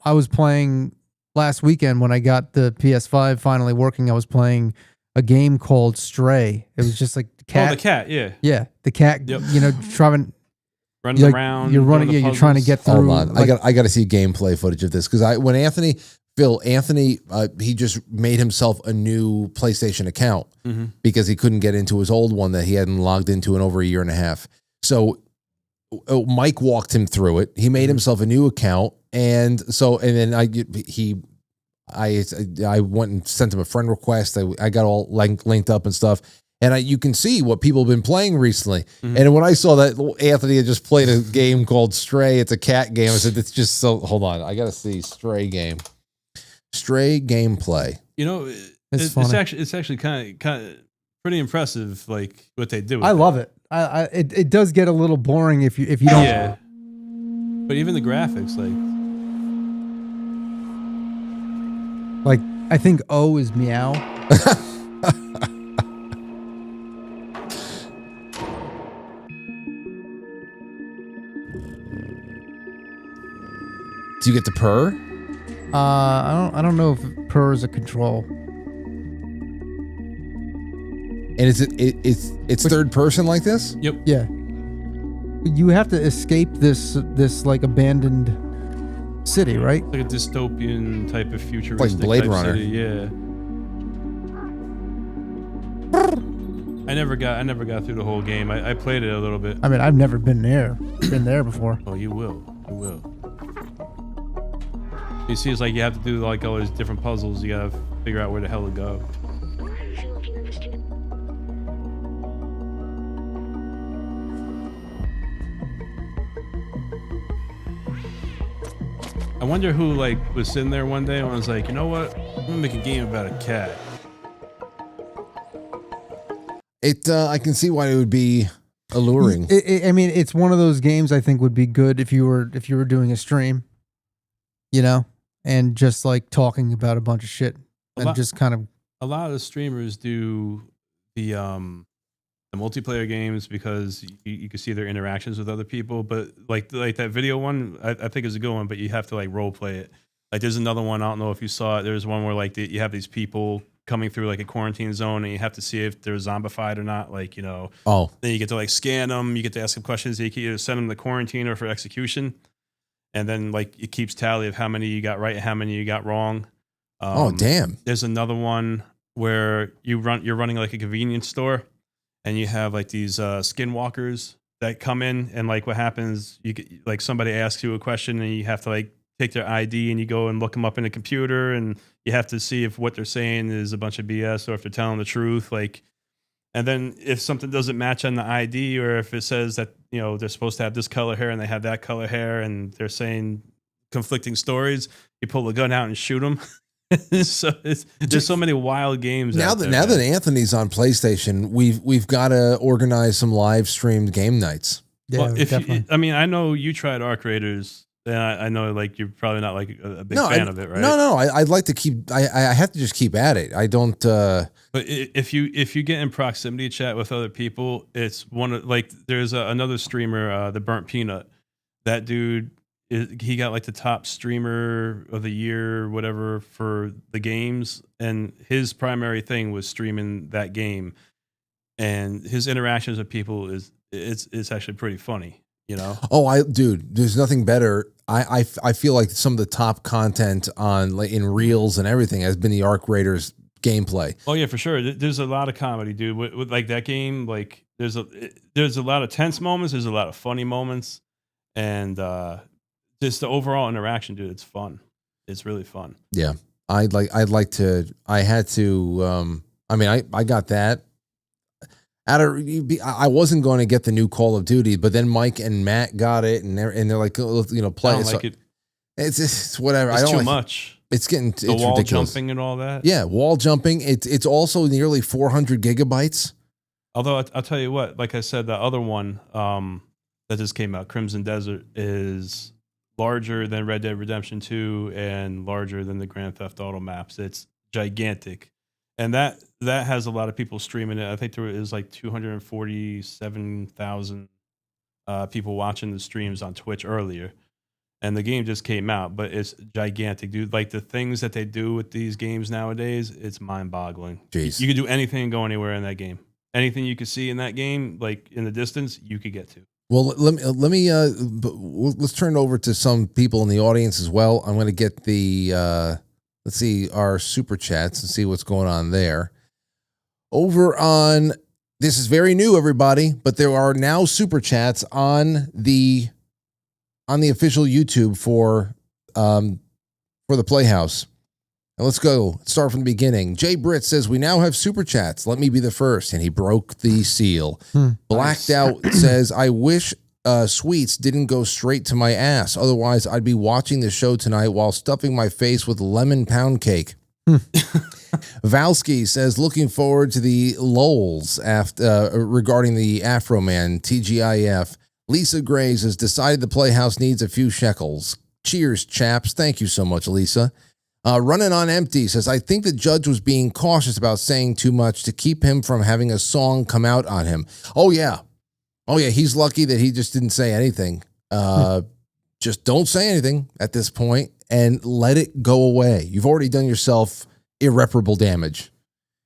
was playing last weekend when I got the PS5 finally working. I was playing a game called Stray. It was just like the cat. Oh, the cat, yeah. Yeah, the cat, trying running around. You're running, you're trying to get through. Hold on. I got to see gameplay footage of this because when Anthony, he just made himself a new PlayStation account because he couldn't get into his old one that he hadn't logged into in over a year and a half. So Mike walked him through it. He made himself a new account, and then I went and sent him a friend request. I got all linked up and stuff. And you can see what people have been playing recently. And when I saw that Anthony had just played a game called Stray, it's a cat game. I said, it's just so, hold on. I got to see Stray gameplay. It's actually kind of pretty impressive, like what they do. I love it. It does get a little boring if you don't. Yeah. But even the graphics, like I think O is meow. Do you get to purr? I don't know if purr is a control. And it's third person like this? Yep. Yeah. You have to escape this like abandoned city, right? Like a dystopian type of futuristic like Blade type Runner. city, yeah. I never got through the whole game. I played it a little bit. I mean, I've never been there before. Oh, you will. You will. You see, it's like you have to do like all these different puzzles. You gotta figure out where the hell to go. I wonder who like was sitting there one day and was like, you know what? I'm gonna make a game about a cat. I can see why it would be alluring. I mean, it's one of those games I think would be good if you were doing a stream, you know, and just like talking about a bunch of shit and just kind of. A lot of the streamers do the multiplayer games because you can see their interactions with other people. But like that video one, I think is a good one. But you have to like role play it. Like there's another one. I don't know if you saw it. There's one where like you have these people coming through like a quarantine zone and you have to see if they're zombified or not. Like, you know, then you get to like scan them. You get to ask them questions. You can either send them to quarantine or for execution. And then like it keeps tally of how many you got right and how many you got wrong. Damn. There's another one where you're running like a convenience store and you have like these skinwalkers that come in, and like what happens, you get, like somebody asks you a question and you have to like take their ID and you go and look them up in a computer, and you have to see if what they're saying is a bunch of BS or if they're telling the truth. Like, and then if something doesn't match on the ID, or if it says that, you know, they're supposed to have this color hair and they have that color hair and they're saying conflicting stories, you pull the gun out and shoot them. So there's so many wild games. Now that Anthony's on PlayStation, we've got to organize some live streamed game nights. Yeah, well, definitely. I mean, I know you tried Arc Raiders, and I know like you're probably not like a big fan of it, right? No, I'd like to keep. I have to just keep at it. I don't. But if you get in proximity chat with other people, it's one of like there's another streamer, the Burnt Peanut. That dude, he got like the top streamer of the year, or whatever, for the games, and his primary thing was streaming that game, and his interactions with people it's actually pretty funny, you know. Dude, there's nothing better. I feel like some of the top content on like in Reels and everything has been the Arc Raiders gameplay. Oh yeah, for sure. There's a lot of comedy, dude. With like that game, like there's a lot of tense moments. There's a lot of funny moments, and just the overall interaction, dude. It's fun. It's really fun. Yeah, I had to. I mean, I got that. I wasn't going to get the new Call of Duty, but then Mike and Matt got it, and they're like, you know, play. I don't like it. It's whatever. It's I don't too like much. It's getting The it's wall ridiculous. jumping and all that. Yeah, wall jumping. It's also nearly 400 gigabytes. Although I'll tell you what, like I said, the other one that just came out, Crimson Desert, is larger than Red Dead Redemption 2 and larger than the Grand Theft Auto maps. It's gigantic. And that has a lot of people streaming it. I think there is like 247,000 people watching the streams on Twitch earlier. And the game just came out, but it's gigantic, dude. Like the things that they do with these games nowadays, it's mind-boggling. Jeez. You could do anything and go anywhere in that game. Anything you could see in that game, like in the distance, you could get to. Well, let me let's turn it over to some people in the audience as well. I'm going to get the let's see our super chats and see what's going on there. Over on, this is very new, everybody, but there are now super chats on the official YouTube for the Playhouse. Now let's go. Start from the beginning. Jay Britt says, we now have super chats. Let me be the first. And he broke the seal. Blacked Out says, I wish sweets didn't go straight to my ass. Otherwise, I'd be watching the show tonight while stuffing my face with lemon pound cake. Valsky says, looking forward to the lulls after, regarding the Afroman, TGIF. Lisa Gray says, decided the Playhouse needs a few shekels. Cheers, chaps. Thank you so much, Lisa. Running on Empty says, I think the judge was being cautious about saying too much to keep him from having a song come out on him. Oh, yeah. He's lucky that he just didn't say anything. Just don't say anything at this point and let it go away. You've already done yourself irreparable damage,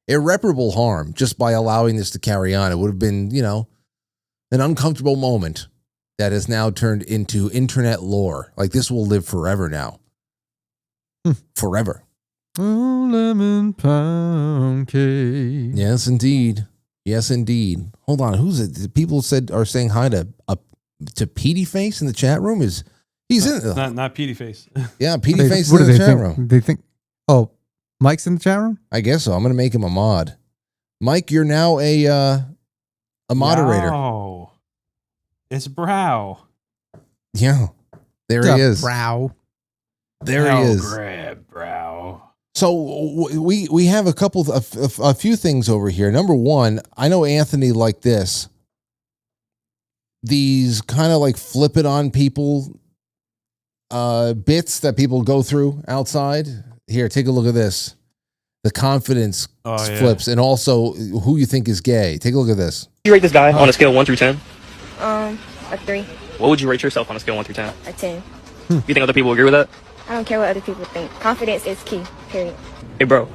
irreparable harm just by allowing this to carry on. It would have been, you know, an uncomfortable moment. that has now turned into internet lore. Like this will live forever now. Forever. Oh, lemon pound cake. Yes, indeed. Yes, indeed. Hold on. Who's it? People are saying hi to Petey Face in the chat room. He's in it. Not Petey Face. Yeah, Petey Face is in the chat room. They think, oh, Mike's in the chat room? I guess so. I'm going to make him a mod. Mike, you're now a moderator. Oh, it's Brow. Yeah, there he is. Brow. There he is. Grab Brow. So we have a few things over here. Number one, I know Anthony liked this. These kind of like flip it on people bits that people go through outside. Here, take a look at this. The confidence flips, and also who you think is gay. Take a look at this. You rate this guy on a scale of 1 through 10? A 3. What would you rate yourself on a scale of 1 through 10? A 10. You think other people agree with that? I don't care what other people think. Confidence is key. Period. Hey, bro,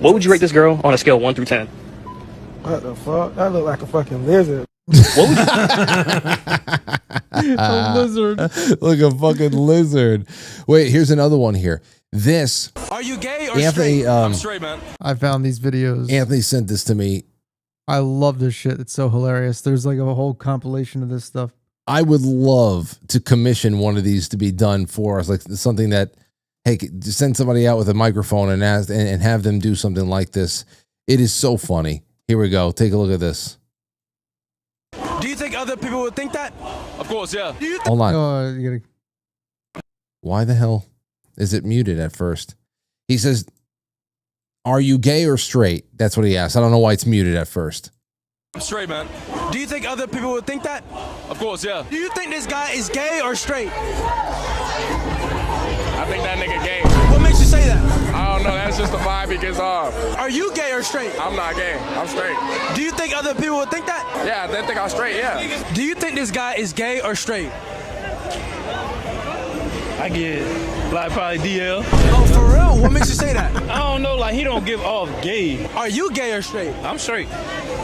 what would you rate this girl on a scale of 1 through 10? What the fuck? That look like a fucking lizard. What would A lizard. Like a fucking lizard. Wait, here's another one here. This. Are you gay or Anthony, straight? I'm straight, man. I found these videos. Anthony sent this to me. I love this shit. It's so hilarious. There's like a whole compilation of this stuff. I would love to commission one of these to be done for us, like something that, hey, just send somebody out with a microphone and ask and have them do something like this. It is so funny. Here we go. Take a look at this. Do you think other people would think that? Of course, yeah. Hold on. Why the hell is it muted at first? He says, "Are you gay or straight?" That's what he asked. I don't know why it's muted at first. I'm straight, man. Do you think other people would think that? Of course, yeah. Do you think this guy is gay or straight? I think that nigga gay. What makes you say that? I don't know. That's just the vibe he gives off. Are you gay or straight? I'm not gay. I'm straight. Do you think other people would think that? Yeah, they think I'm straight, yeah. Do you think this guy is gay or straight? I get like probably DL. Oh, for real? What makes you say that? I don't know. Like he don't give off gay. Are you gay or straight? I'm straight.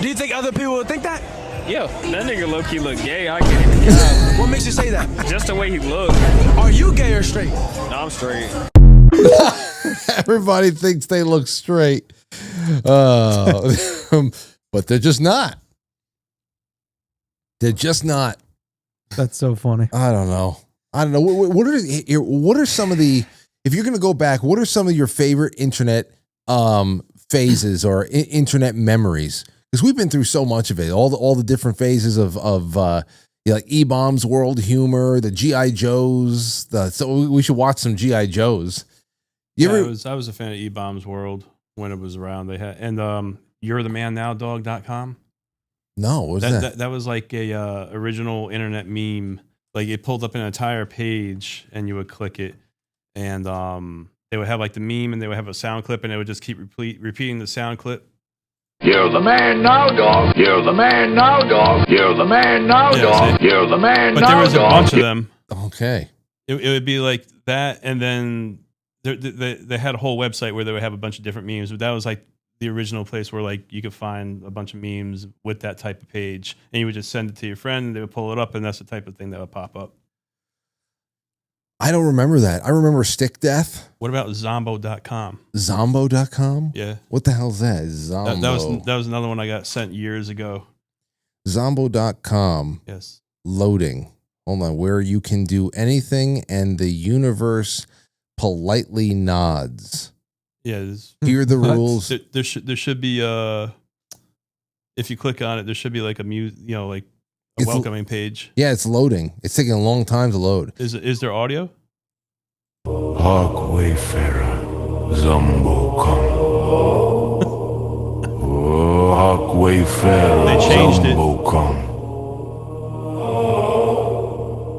Do you think other people would think that? Yeah, that nigga low-key look gay. I can't. What makes you say that? Just the way he look. Are you gay or straight? No, I'm straight. Everybody thinks they look straight, but they're just not. They're just not. That's so funny. I don't know. What are some of the, if you're going to go back, what are some of your favorite internet phases or internet memories? Because we've been through so much of it, all the different phases of like E-Bomb's World Humor, the G.I. Joes. So we should watch some G.I. Joes. I was a fan of E-Bomb's World when it was around. They had you'rethemannowdog.com. No, what was that? That was like a original internet meme. Like it pulled up an entire page, and you would click it, and they would have like the meme, and they would have a sound clip, and it would just keep repeating the sound clip. You're the man now, dog. You're the man now, dog. You're the man now, dog. You're the man now, dog. But there was a bunch of them. Okay. It would be like that, and then they had a whole website where they would have a bunch of different memes. But that was like the original place where like you could find a bunch of memes with that type of page, and you would just send it to your friend, and they would pull it up, and that's the type of thing that would pop up. I don't remember that. I remember Stick Death. What about Zombo.com? Zombo.com? Yeah. What the hell's that? Zombo. That was another one I got sent years ago. Zombo.com. Yes. Loading. Hold on. Where you can do anything and the universe politely nods. Yeah. Here are the rules. There should be if you click on it, there should be like a welcoming page. Yeah, it's loading. It's taking a long time to load. Is there audio? Hark wayfarer, Zombo come. Oh, hark wayfarer, they changed Zombo come.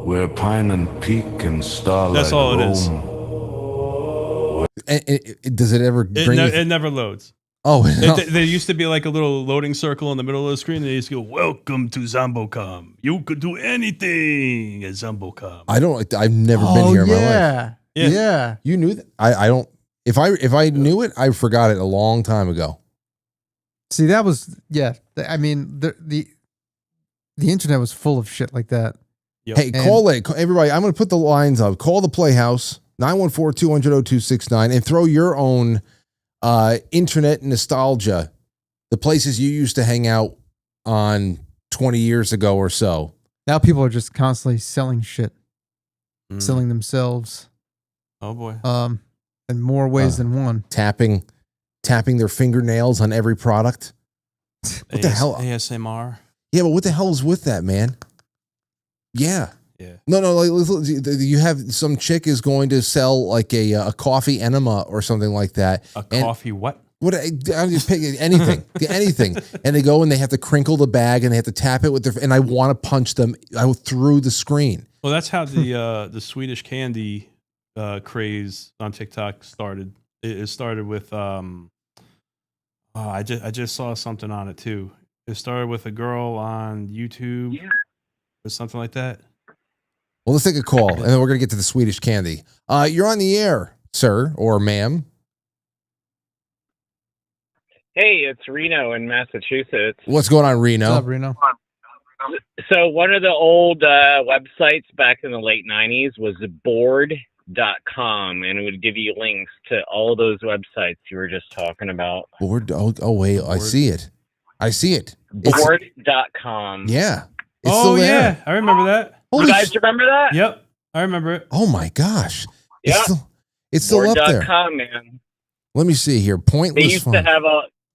Where pine and peak and starlight. That's all it is. Does it ever bring it never loads. Oh, no. There used to be like a little loading circle in the middle of the screen. And they used to go, "Welcome to Zombocom. You could do anything at Zombocom." I've never been here in my life. Yeah. You knew that? I don't. If I knew it, I forgot it a long time ago. See, that was I mean the internet was full of shit like that. Yep. Hey, call everybody. I'm going to put the lines up. Call the Playhouse 914-200-0269 and throw your own internet nostalgia, the places you used to hang out on 20 years ago or so. Now people are just constantly selling shit, selling themselves. Oh boy. In more ways than one. Tapping their fingernails on every product. What the hell? ASMR. Yeah, but what the hell is with that, man? Yeah. Yeah. No. Like, you have some chick is going to sell like a coffee enema or something like that. Coffee what? What? I'm just picking anything, anything. And they go and they have to crinkle the bag and they have to tap it with their. And I want to punch them through the screen. Well, that's how the Swedish candy craze on TikTok started. It started with I just saw something on it too. It started with a girl on YouTube or something like that. Well, let's take a call and then we're gonna get to the Swedish candy. You're on the air, sir or ma'am. Hey, it's Reno in Massachusetts. What's going on, Reno? What's up, Reno? So one of the old websites back in the late 90s was board.com, and it would give you links to all those websites you were just talking about. Board. Oh wait, I see it. Board.com. Yeah. It's still there. Yeah, I remember that. You guys remember that? Yep, I remember it. Oh my gosh. Yeah. It's still up there. Board.com, man. Let me see here. Pointless They used fun. to have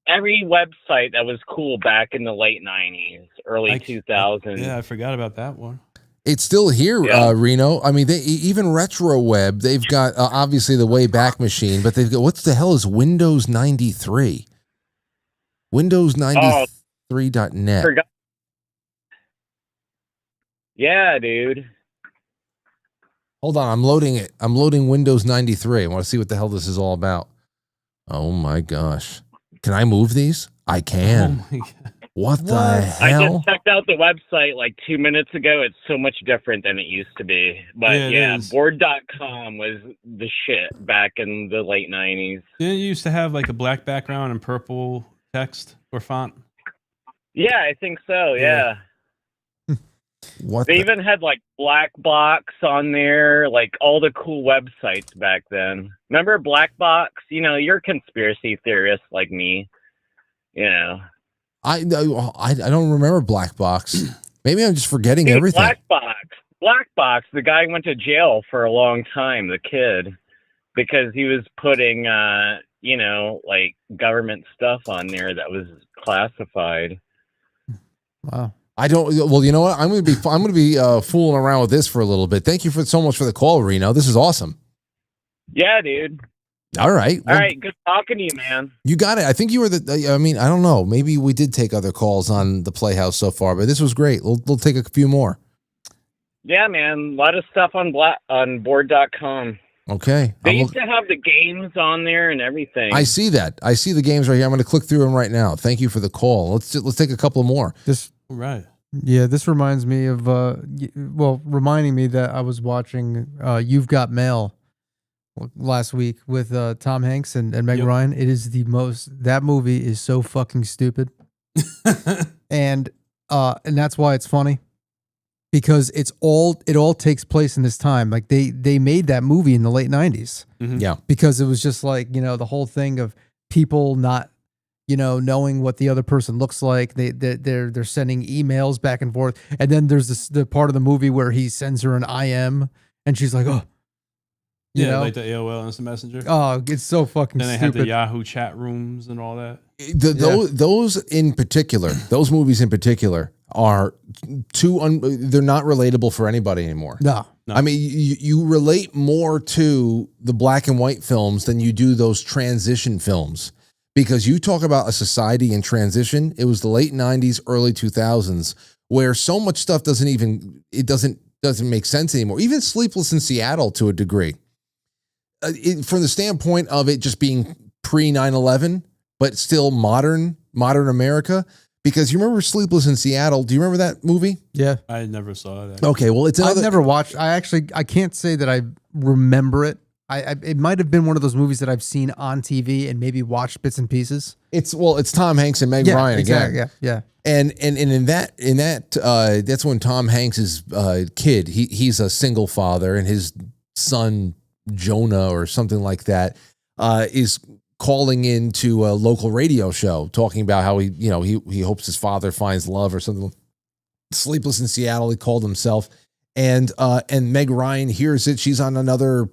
every website that was cool back in the late 90s, early 2000s. Yeah, I forgot about that one. It's still here, Reno. I mean, even Retro Web, they've got obviously the Wayback Machine, but they've got, what the hell is Windows 93? Windows 93.net. Yeah, dude. Hold on, I'm loading it. I'm loading Windows 93. I want to see what the hell this is all about. Oh my gosh. Can I move these? I can. Oh my God. What the I hell? just checked out the website like 2 minutes ago. It's so much different than it used to be. But Yeah, board.com was the shit back in the late 90s. Didn't you used to have like a black background and purple text or font? Yeah, I think so. Yeah. They even had like Black Box on there, like all the cool websites back then. Remember Black Box? You know, you're a conspiracy theorist like me. You know. I don't remember Black Box. Maybe I'm just forgetting Dude, everything. Black Box. The guy went to jail for a long time. The kid, because he was putting, like government stuff on there that was classified. Wow. Well, you know what? I'm going to be fooling around with this for a little bit. Thank you so much for the call, Reno. This is awesome. Yeah, dude. All right. All right. Good talking to you, man. You got it. I think you were I don't know. Maybe we did take other calls on the Playhouse so far, but this was great. We'll take a few more. Yeah, man. A lot of stuff on board.com. Okay. They used to have the games on there and everything. I see that. I see the games right here. I'm going to click through them right now. Thank you for the call. Let's take a couple more. Right. Yeah, this reminds me of reminding me that I was watching You've Got Mail last week with Tom Hanks and Meg Ryan. It is that movie is so fucking stupid. and that's why it's funny. Because it all takes place in this time. Like they made that movie in the late 90s. Mm-hmm. Yeah. Because it was just like, the whole thing of people not knowing what the other person looks like. They're sending emails back and forth. And then there's the part of the movie where he sends her an IM and she's like, oh. Like the AOL Instant Messenger. Oh, it's so fucking then they stupid. had the Yahoo chat rooms and all that. Those in particular, those movies in particular are they're not relatable for anybody anymore. No. I mean, you relate more to the black and white films than you do those transition films. Because you talk about a society in transition, it was the late 90s, early 2000s, where so much stuff doesn't make sense anymore. Even Sleepless in Seattle to a degree. From the standpoint of it just being pre 9/11, but still modern America. Because you remember Sleepless in Seattle? Do you remember that movie? Yeah, I never saw that. Okay, well, I've never watched. I can't say that I remember it. it might have been one of those movies that I've seen on TV and maybe watched bits and pieces. It's Tom Hanks and Meg Ryan exactly, again. Yeah. And in that that's when Tom Hanks's kid, he's a single father, and his son Jonah or something like that is calling into a local radio show talking about how he hopes his father finds love or something. Sleepless in Seattle, he called himself, and Meg Ryan hears it. She's on another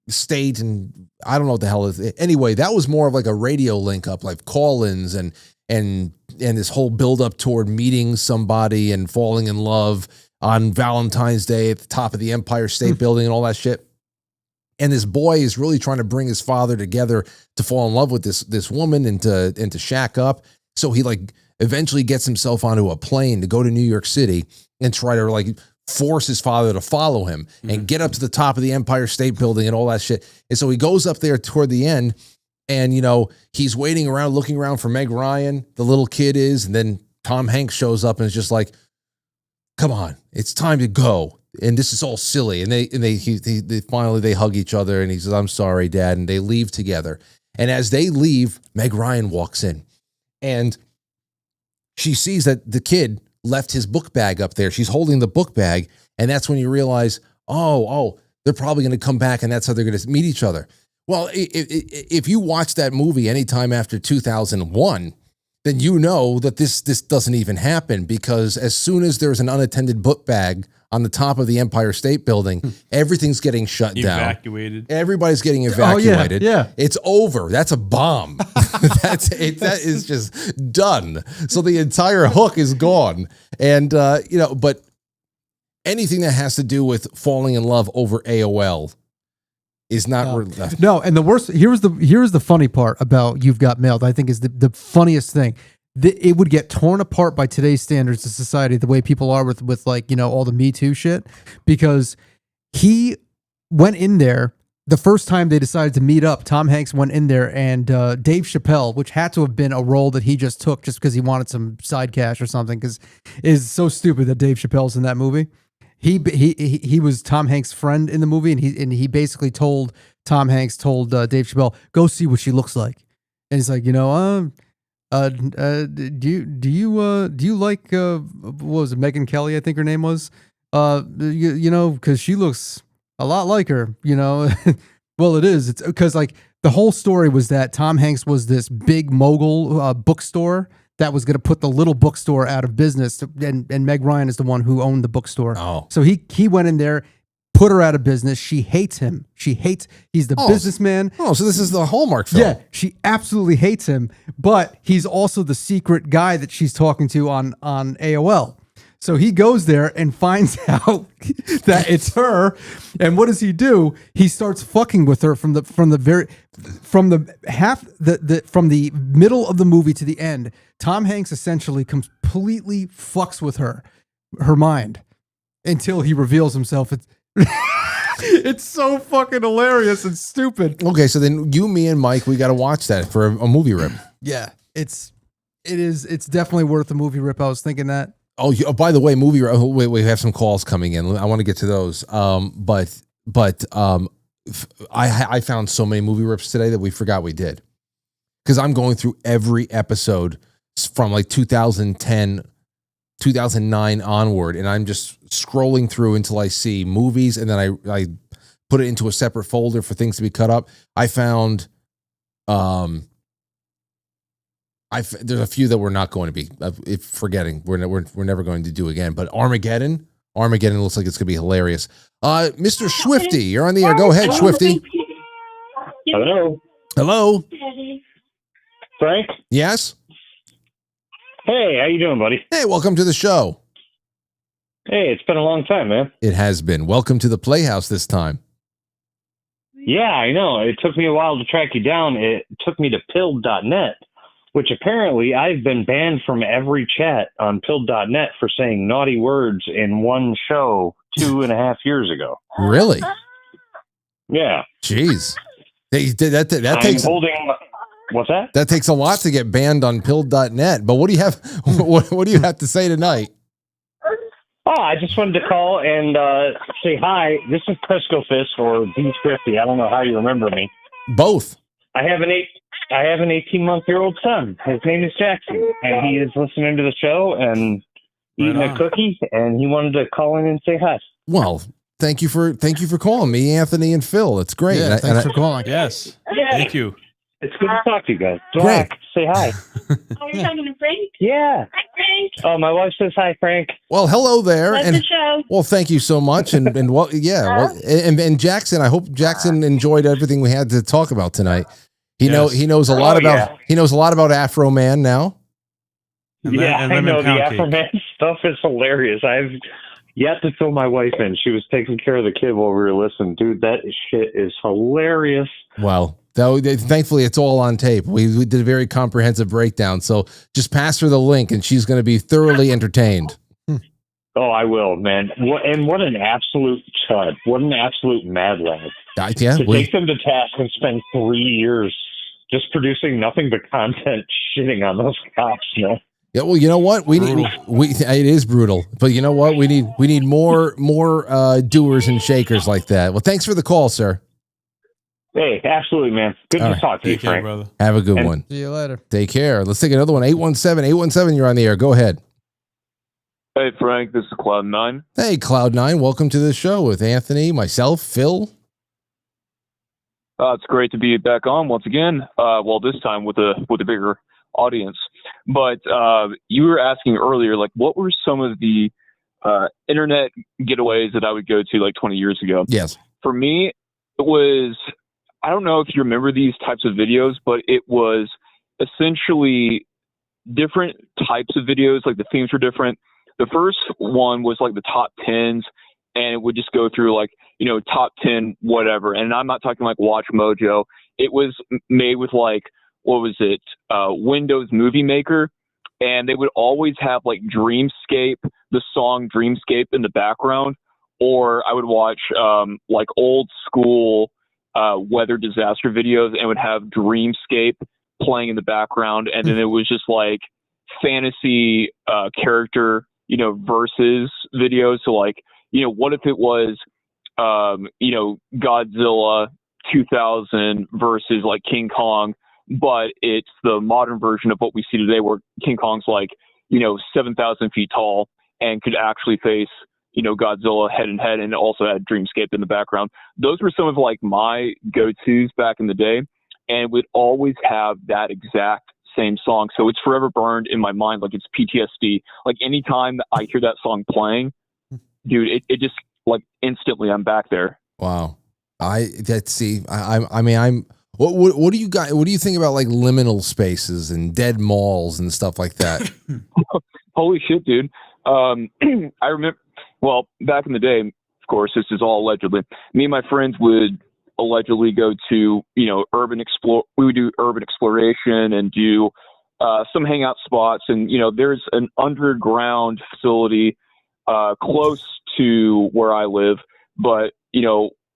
state, and I don't know what the hell is it. Anyway, that was more of like a radio link up, like call-ins and this whole build up toward meeting somebody and falling in love on Valentine's Day at the top of the Empire State Building and all that shit. And this boy is really trying to bring his father together to fall in love with this woman and to shack up. So he like eventually gets himself onto a plane to go to New York City and try to like force his father to follow him and get up to the top of the Empire State Building and all that shit. And so he goes up there toward the end, and he's waiting around, looking around for Meg Ryan, the little kid is, and then Tom Hanks shows up and is just like, come on, it's time to go. And this is all silly. And they finally hug each other, and he says, I'm sorry, Dad. And they leave together. And as they leave, Meg Ryan walks in, and she sees that the kid left his book bag up there. She's holding the book bag. And that's when you realize, oh, they're probably going to come back, and that's how they're going to meet each other. Well, if you watch that movie anytime after 2001, then you know that this doesn't even happen, because as soon as there's an unattended book bag on the top of the Empire State Building, everything's getting shut down. Evacuated. Everybody's getting evacuated. Oh, yeah. It's over. That's a bomb. That is just done. So the entire hook is gone. And, but anything that has to do with falling in love over AOL is not. No, and the worst, here's the funny part about You've Got Mail, I think is the funniest thing. It would get torn apart by today's standards of society, the way people are with like, all the Me Too shit, because he went in there the first time they decided to meet up. Tom Hanks went in there, and Dave Chappelle, which had to have been a role that he just took just because he wanted some side cash or something, because it is so stupid that Dave Chappelle's in that movie. He was Tom Hanks' friend in the movie, and he basically told Dave Chappelle, go see what she looks like. And he's like, do you like what was it, Megyn Kelly, I think her name was, because she looks a lot like her, Well, it is. It's because like the whole story was that Tom Hanks was this big mogul bookstore that was going to put the little bookstore out of business, and Meg Ryan is the one who owned the bookstore. Oh. So he went in there, put her out of business. She hates him. He's the businessman. Oh, so this is the Hallmark film. Yeah, she absolutely hates him, but he's also the secret guy that she's talking to on AOL. So he goes there and finds out that it's her. And what does he do? He starts fucking with her from the middle of the movie to the end. Tom Hanks essentially completely fucks with her mind until he reveals himself. It's so fucking hilarious and stupid. Okay, so then you, me, and Mike, we got to watch that for a movie rip. Yeah, it's definitely worth a movie rip. I was thinking that. Oh, by the way, movie. Oh, wait, we have some calls coming in. I want to get to those. But I found so many movie rips today that we forgot we did, because I'm going through every episode from like 2010, 2009 onward, and I'm just scrolling through until I see movies, and then I put it into a separate folder for things to be cut up. I found there's a few that we're not going to be forgetting. We're never going to do again. But Armageddon looks like it's going to be hilarious. Mr. Swifty, you're on the air. Go ahead, Swifty. Hello, Frank. Yes. Hey, how you doing, buddy? Hey, welcome to the show. Hey, it's been a long time, man. It has been. Welcome to the Playhouse this time. Yeah, I know. It took me a while to track you down. It took me to pilled.net, which apparently I've been banned from every chat on pilled.net for saying naughty words in one show 2.5 years ago. Really? Yeah. Jeez. That takes what's that? That takes a lot to get banned on pilled.net. But what do you have what do you have to say tonight? Oh, I just wanted to call and say hi. This is Crisco Fist or B50. I don't know how you remember me. Both. I have an 18-month-old son. His name is Jackson, and he is listening to the show and eating a cookie, and he wanted to call in and say hi. Well, thank you for calling me, Anthony and Phil. It's great. Yeah, thanks for calling. Yes. Thank you. It's good to talk to you guys. Great. Jack, say hi. Oh, you're talking to Frank? Yeah. Hi, Frank. Oh, my wife says hi, Frank. Well, hello there. Love the show. Well, thank you so much. And and Jackson, I hope Jackson enjoyed everything we had to talk about tonight. He knows a lot about Afroman now. I know the Afroman stuff is hilarious. I've yet to fill my wife in. She was taking care of the kid while we were listening. Dude, that shit is hilarious. Well, thankfully it's all on tape. We did a very comprehensive breakdown. So just pass her the link and she's going to be thoroughly entertained. Oh, I will, man. What an absolute chud. What an absolute mad lad. To take them to task and spend 3 years just producing nothing but content shitting on those cops, Yeah, well, you know what? It is brutal. But you know what? We need more doers and shakers like that. Well, thanks for the call, sir. Hey, absolutely, man. Good to talk to you, Frank. Brother. Have a good one. See you later. Take care. Let's take another one. 817, you're on the air. Go ahead. Hey, Frank, this is Cloud9. Hey, Cloud9. Welcome to the show with Anthony, myself, Phil. It's great to be back on once again. Well, this time with a bigger audience. But you were asking earlier, like, what were some of the internet getaways that I would go to like 20 years ago? Yes. For me, it was, I don't know if you remember these types of videos, but it was essentially different types of videos. Like the themes were different. The first one was like the top 10s, and it would just go through like, top 10, whatever. And I'm not talking like Watch Mojo. It was made with like, what was it? Windows Movie Maker. And they would always have like Dreamscape, the song Dreamscape in the background. Or I would watch like old school weather disaster videos and would have Dreamscape playing in the background. And then it was just like fantasy character, versus videos. So like, what if it was, Godzilla 2000 versus like King Kong, but it's the modern version of what we see today where King Kong's like, 7,000 feet tall and could actually face, Godzilla head and head, and also had Dreamscape in the background. Those were some of like my go-tos back in the day, and would always have that exact same song. So it's forever burned in my mind. Like it's PTSD. Like anytime that I hear that song playing, dude, it just like instantly I'm back there. Wow. What do you guys, what do you think about like liminal spaces and dead malls and stuff like that? Holy shit, dude. I remember, well, back in the day, of course, this is all allegedly, me and my friends would allegedly go to, we would do urban exploration and do some hangout spots. And, there's an underground facility close to where I live, but,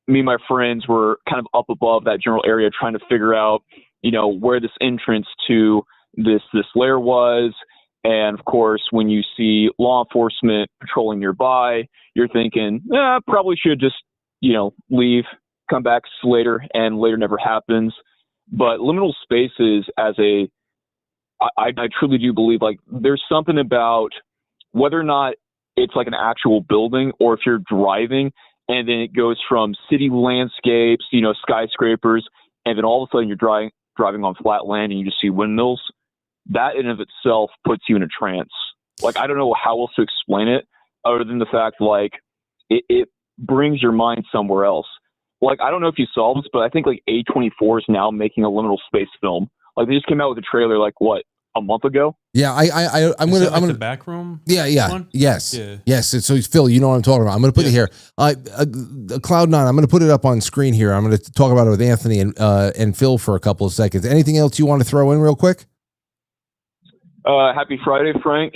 me and my friends were kind of up above that general area trying to figure out, where this entrance to this lair was. And of course, when you see law enforcement patrolling nearby, you're thinking, probably should just, leave, come back later, and later never happens. But liminal spaces I truly do believe like there's something about whether or not it's like an actual building or if you're driving and then it goes from city landscapes, skyscrapers, and then all of a sudden you're driving on flat land and you just see windmills. That in of itself puts you in a trance. Like, I don't know how else to explain it other than the fact, like, it brings your mind somewhere else. Like, I don't know if you saw this, but I think, like, A24 is now making a liminal space film. Like, they just came out with a trailer, like, what, a month ago? Yeah, I'm gonna the back room. Yeah. One? Yes. Yeah. Yes. So Phil, you know what I'm talking about. I'm gonna put it here. Cloud9. I'm gonna put it up on screen here. I'm gonna talk about it with Anthony and Phil for a couple of seconds. Anything else you want to throw in real quick? Happy Friday, Frank,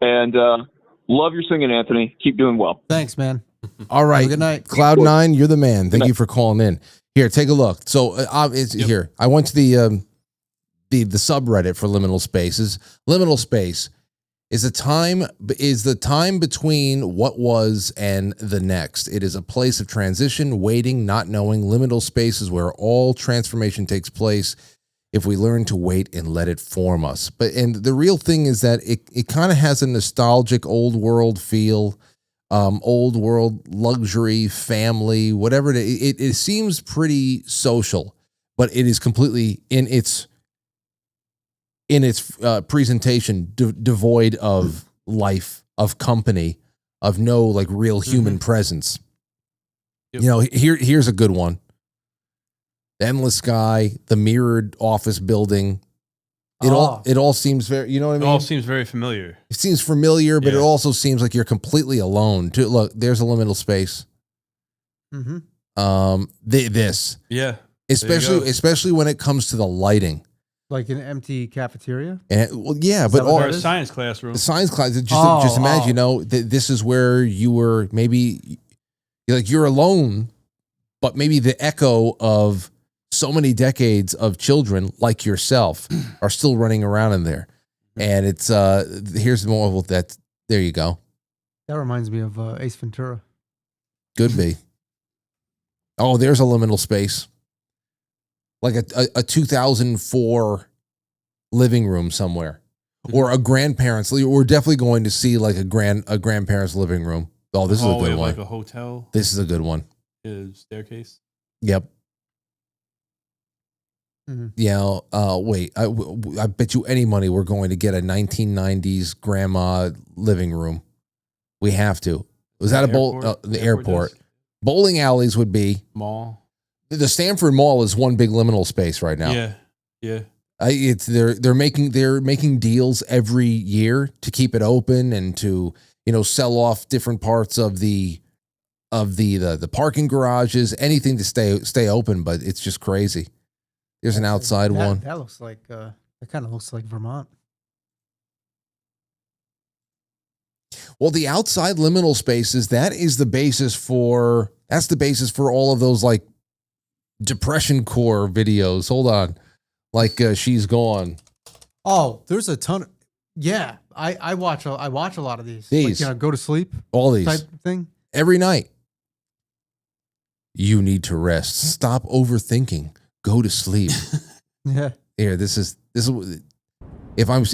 and love your singing, Anthony. Keep doing well. Thanks, man. All right. Good night. Cloud9, you're the man. Thank you for calling in. Here, take a look. So here. I went to the subreddit for liminal spaces. Liminal space is the time between what was and the next. It is a place of transition, waiting, not knowing, liminal spaces where all transformation takes place if we learn to wait and let it form us. And the real thing is that it kind of has a nostalgic old world feel, old world luxury, family, whatever it seems pretty social, but it is completely in its presentation devoid of life, of company, of no like real human presence. Yep. Here's a good one. The endless sky, the mirrored office building. It all seems very, you know what I mean? It all seems very familiar. It seems familiar, but it also seems like you're completely alone. Look, there's a liminal space. Mm-hmm. This. Yeah. Especially when it comes to the lighting. Like an empty cafeteria? But or a science classroom. The science class. Just imagine, that this is where you were maybe like you're alone, but maybe the echo of so many decades of children like yourself are still running around in there. And it's here's more of that. There you go. That reminds me of Ace Ventura. Could be. Oh, there's a liminal space. Like a 2004 living room somewhere, or a grandparents. We're definitely going to see like a grandparents' living room. Oh, this is a good one. Like a hotel. This is a good one. Staircase. Yep. Mm-hmm. Yeah. Wait. I bet you any money we're going to get a 1990s grandma living room. We have to. Was that the airport? Bowling alleys would be mall. The Stanford Mall is one big liminal space right now. Yeah. They're making deals every year to keep it open and to sell off different parts of the parking garages, anything to stay open. But it's just crazy. There's an outside one. That looks like that kind of looks like Vermont. Well, the outside liminal spaces, that's the basis for all of those like depression core videos. Hold on. Like She's Gone. Oh, there's a ton. I watch a lot of these. Like, go to sleep. All these type thing every night. You need to rest. Stop overthinking. Go to sleep. Yeah. Here, this is if I'm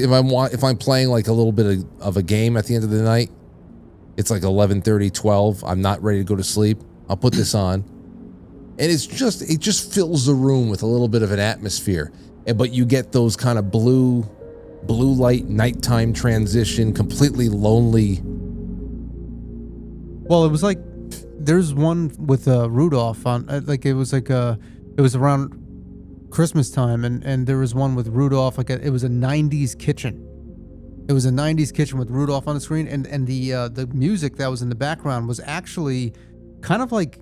playing like a little bit of a game at the end of the night, it's like 11:30, 12. I'm not ready to go to sleep. I'll put this on. And it just fills the room with a little bit of an atmosphere. But you get those kind of blue light nighttime transition, completely lonely. Well, it was like there's one with Rudolph on it was around Christmas time and there was one with Rudolph it was a 90s kitchen. It was a 90s kitchen with Rudolph on the screen and the music that was in the background was actually kind of like,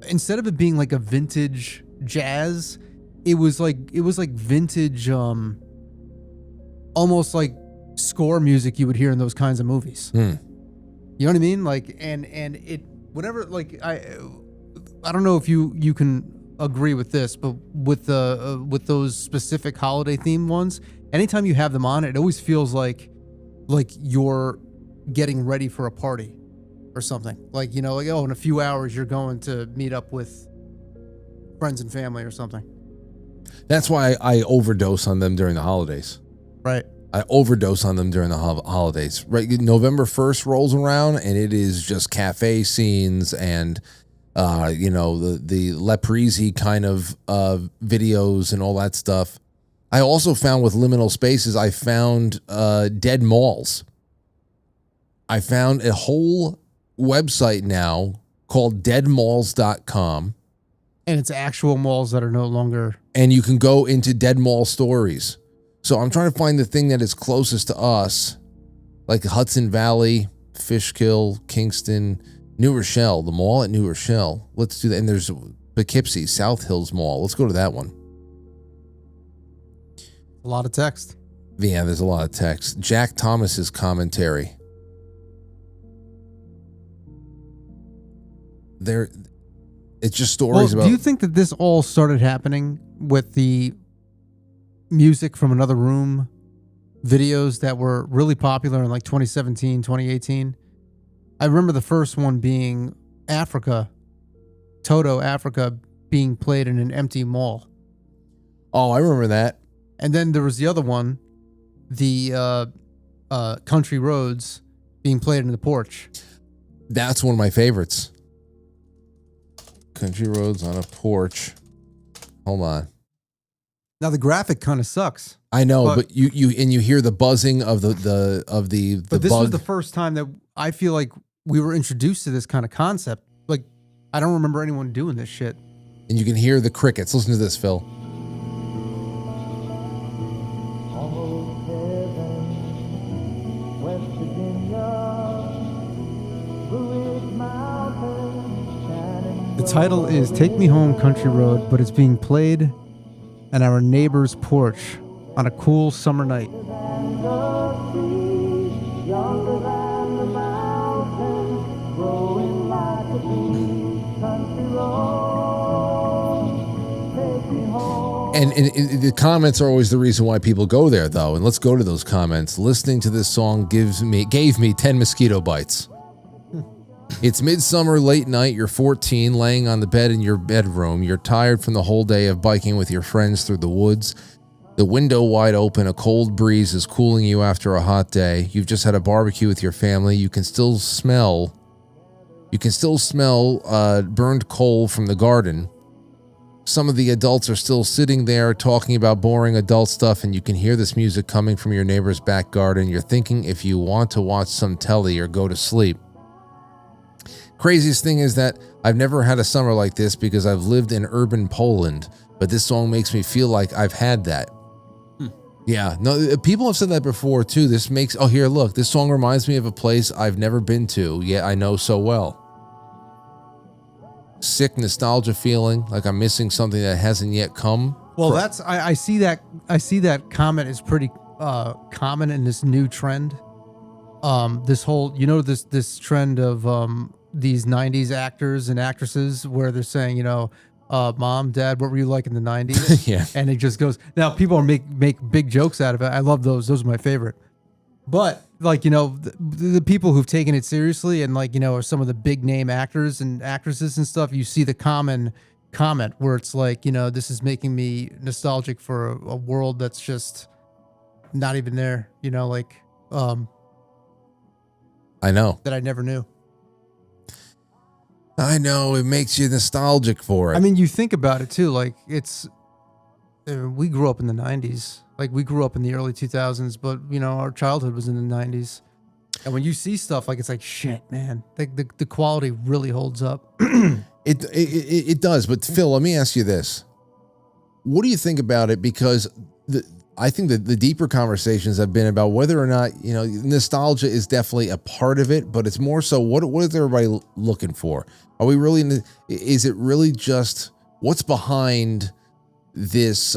instead of it being like a vintage jazz, it was like vintage almost like score music you would hear in those kinds of movies. You know what I mean? Like and it whenever like I don't know if you can agree with this, but with those specific holiday themed ones, anytime you have them on, it always feels like you're getting ready for a party or something. Like, in a few hours you're going to meet up with friends and family or something. That's why I overdose on them during the holidays. Right. I overdose on them during the holidays. Right. November 1st rolls around and it is just cafe scenes and the Leprisi kind of videos and all that stuff. I also found with liminal spaces, I found dead malls. I found a whole website now called deadmalls.com. And it's actual malls that are no longer. And you can go into dead mall stories. So I'm trying to find the thing that is closest to us, like Hudson Valley, Fishkill, Kingston, New Rochelle, the mall at New Rochelle. Let's do that. And there's Poughkeepsie, South Hills Mall. Let's go to that one. A lot of text. Yeah, there's a lot of text. Jack Thomas's commentary. It's just stories about. Do you think that this all started happening with the music from another room videos that were really popular in like 2017, 2018. I remember the first one being Africa, Toto Africa, being played in an empty mall. Oh, I remember that. And then there was the other one, the Country Roads, being played in the porch. That's one of my favorites. Country Roads on a Porch. Hold on. Now the graphic kind of sucks. I know, but you hear the buzzing of the But this bug. was the first time that I feel like we were introduced to this kind of concept. Like, I don't remember anyone doing this shit. And you can hear the crickets. Listen to this, Phil. The title is Take Me Home Country Road, but it's being played on our neighbor's porch on a cool summer night. And the comments are always the reason why people go there, though. And let's go to those comments. Listening to this song gave me 10 mosquito bites. It's midsummer, late night. You're 14, laying on the bed in your bedroom. You're tired from the whole day of biking with your friends through the woods. The window wide open, a cold breeze is cooling you after a hot day. You've just had a barbecue with your family. You can still smell burned coal from the garden. Some of the adults are still sitting there talking about boring adult stuff, and you can hear this music coming from your neighbor's back garden. You're thinking if you want to watch some telly or go to sleep. Craziest thing is that I've never had a summer like this because I've lived in urban Poland, but this song makes me feel like I've had that. Yeah, no, people have said that before too. Oh, here, look, this song reminds me of a place I've never been to, yet I know so well. Sick nostalgia feeling, like I'm missing something that hasn't yet come. Well, I see that comment is pretty common in this new trend. This whole, this trend of these 90s actors and actresses where they're saying, Mom, Dad, what were you like in the 90s? Yeah. And it just goes, now people make big jokes out of it. I love those. Those are my favorite. But the people who've taken it seriously and are some of the big name actors and actresses and stuff, you see the common comment where it's like, this is making me nostalgic for a world that's just not even there, I know. that I never knew. I know, it makes you nostalgic for it. I mean, you think about it too, we grew up in the 90s. We grew up in the early 2000s, but our childhood was in the 90s. And when you see stuff, it's like, shit, man, the quality really holds up. It does. But Phil, let me ask you this. What do you think about it? Because I think that the deeper conversations have been about whether or not, nostalgia is definitely a part of it, but it's more so what is everybody looking for? Are we really, is it really just what's behind this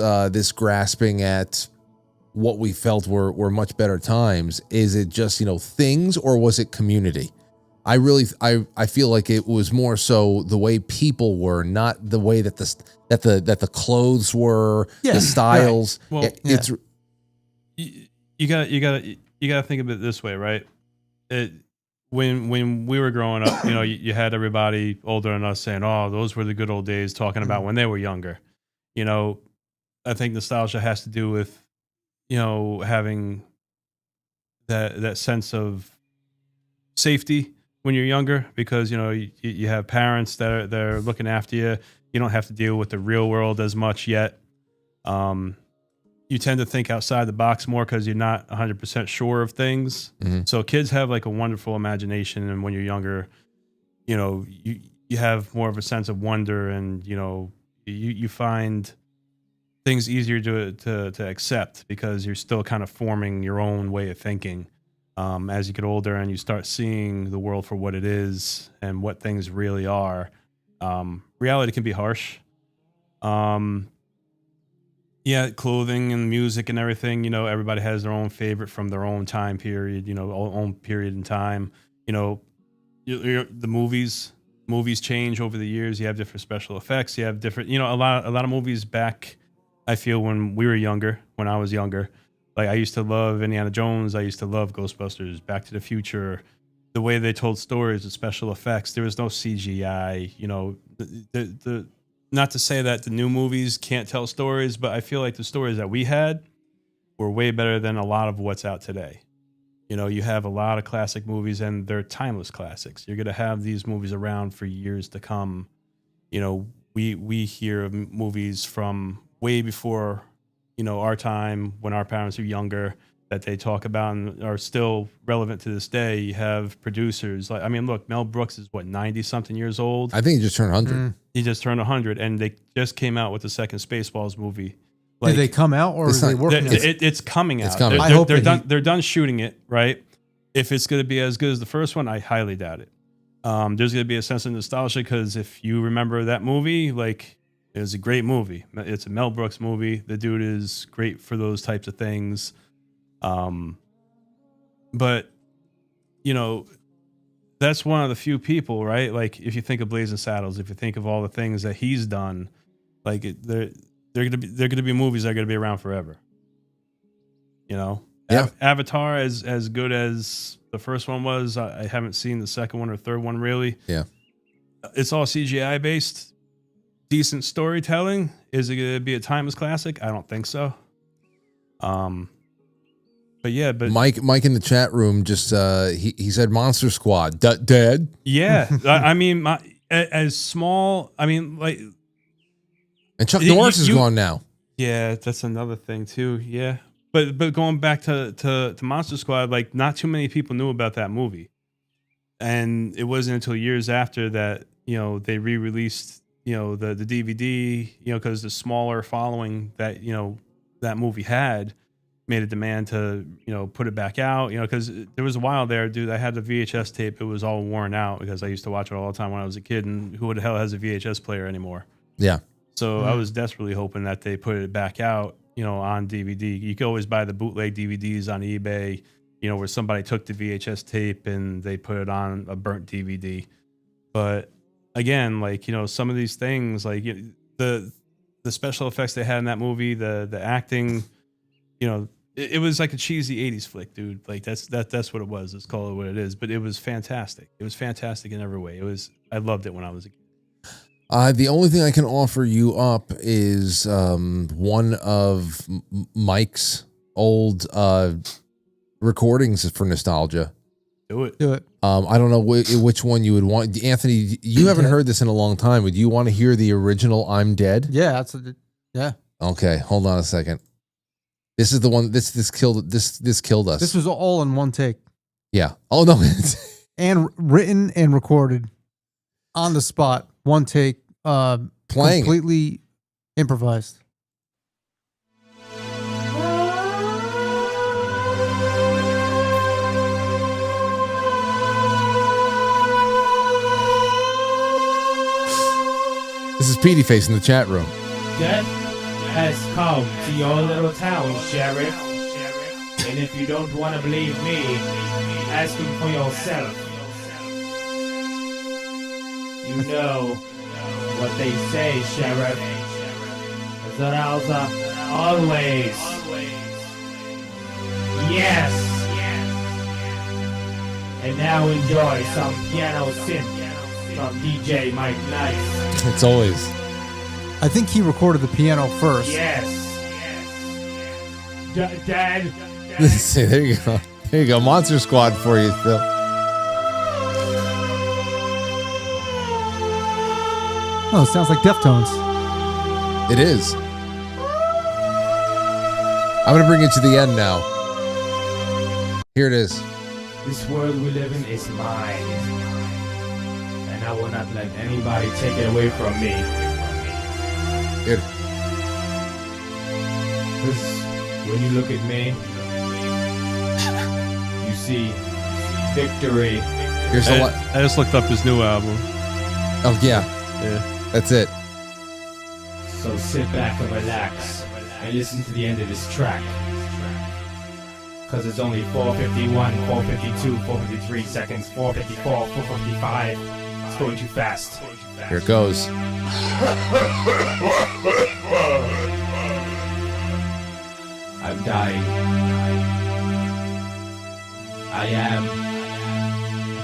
grasping at what we felt were much better times? Is it just, things, or was it community? I feel like it was more so the way people were, not the way that the clothes were, the styles. Right. Well, you gotta think of it this way, right? When we were growing up, you had everybody older than us saying, "Oh, those were the good old days," talking about when they were younger. I think nostalgia has to do with, having that sense of safety when you're younger, because you have parents that are looking after you. You don't have to deal with the real world as much yet. You tend to think outside the box more because you're not 100% sure of things. Mm-hmm. So kids have a wonderful imagination, and when you're younger, you have more of a sense of wonder, and you find things easier to accept because you're still kind of forming your own way of thinking. As you get older and you start seeing the world for what it is and what things really are, reality can be harsh. Clothing and music and everything, everybody has their own favorite from their own time period, own period in time. The movies change over the years. You have different special effects. You have different, a lot of movies back, I feel, when we were younger, when I was younger, Like I used to love Indiana Jones. I used to love Ghostbusters, Back to the Future. The way they told stories, the special effects. There was no CGI. You know, the not to say that the new movies can't tell stories, but I feel like the stories that we had were way better than a lot of what's out today. You know, you have a lot of classic movies and they're timeless classics. You're going to have these movies around for years to come. You know, we hear of movies from way before, you know, our time when our parents were younger that they talk about and are still relevant to this day. You have producers like, I mean, look, Mel Brooks is what, 90 something years old. I think he just turned 100. He just turned 100 and they just came out with the second Spaceballs movie. Did they come out or is they working? It's coming out. It's coming. I hope They're done shooting it, right? If it's going to be as good as the first one, I highly doubt it. There's going to be a sense of nostalgia because if you remember that movie, like it was a great movie. It's a Mel Brooks movie. The dude is great for those types of things. But you know, that's one of the few people, right? Like if you think of Blazing Saddles, if you think of all the things that he's done, like they're going to be movies that are going to be around forever. You know, yeah. Avatar, as good as the first one was, I haven't seen the second one or third one really. Yeah, it's all CGI based. Decent storytelling. Is it going to be a timeless classic? I don't think so. But yeah, but Mike in the chat room just he said Monster Squad dead. Yeah, I mean, as small. I mean, like. And Chuck Norris is gone now. Yeah, that's another thing too. Yeah, but going back to Monster Squad, like not too many people knew about that movie, and it wasn't until years after that, you know, they re-released, you know, the DVD, you know, because the smaller following that, you know, that movie had made a demand to, you know, put it back out, you know, because there was a while there, dude, I had the VHS tape. It was all worn out because I used to watch it all the time when I was a kid, and who the hell has a VHS player anymore? Yeah. So I was desperately hoping that they put it back out, you know, on DVD. You could always buy the bootleg DVDs on eBay, you know, where somebody took the VHS tape and they put it on a burnt DVD. But again, like, you know, some of these things, like the special effects they had in that movie, the acting, you know, it was like a cheesy 80s flick, dude. Like that's what it was. Let's call it what it is. But it was fantastic. It was fantastic in every way. I loved it when I was a kid. The only thing I can offer you up is one of Mike's old recordings for nostalgia. Do it. I don't know which one you would want. Anthony, you haven't heard this in a long time. Would you want to hear the original I'm Dead? Yeah, yeah. Okay, hold on a second. This is the one this killed us. This was all in one take. Yeah. Oh no. And written and recorded on the spot. One take, playing completely improvised. This is Petey Face in the chat room. Death has come to your little town, Sheriff. And if you don't want to believe me, ask him for yourself. You know what they say, Sheriff. The Rausa always. Yes. And now enjoy some piano synth from DJ Mike Nice. It's always. I think he recorded the piano first. Yes. Dad. See, there you go. There you go. Monster Squad for you, Phil. Oh, it sounds like Deftones. It is. I'm going to bring it to the end now. Here it is. This world we live in is mine. And I will not let anybody take it away from me. Here. Because when you look at me, you see victory. Here's a lot. I just looked up his new album. Oh, yeah. Yeah. That's it. So sit back and relax and listen to the end of this track. Because it's only 4:51, 4:52, 4:53 seconds, 4:54, 4:55. It's going too fast. Here it goes. I'm dying. I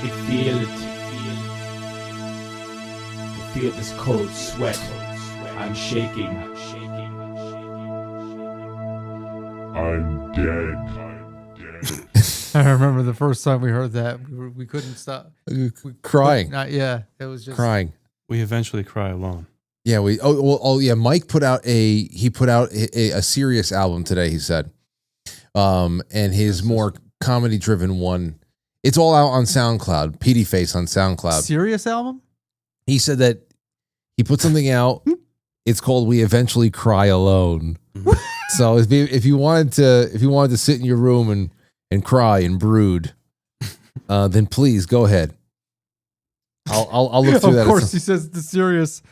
can feel it. I feel this cold sweat. I'm shaking. I'm dead. I remember the first time we heard that, we couldn't stop Crying. Yeah, it was just Crying. We eventually cry alone. Yeah, yeah. Mike put out a serious album today. He said, and his more comedy driven one. It's all out on SoundCloud. PD Face on SoundCloud. serious album. He said that he put something out. It's called "We Eventually Cry Alone." So if you wanted to sit in your room and cry and brood, then please go ahead. I'll look through that. Of course, he says the serious.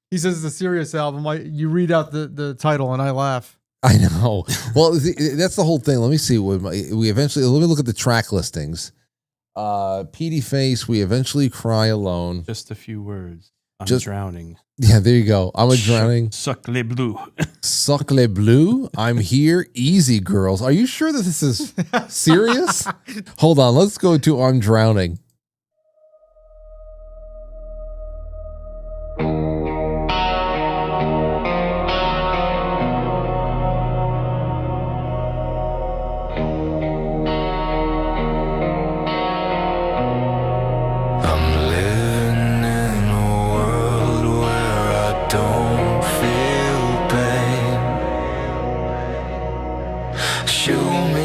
He says the serious album. You read out the title and I laugh. I know. Well, that's the whole thing. Let me see. Let me look at the track listings. PD Face, We Eventually Cry Alone. Just a few words. I'm drowning. Yeah, there you go. I'm drowning. Suck les blue. Suck les blue. I'm here. Easy, girls. Are you sure that this is serious? Hold on. Let's go to I'm Drowning.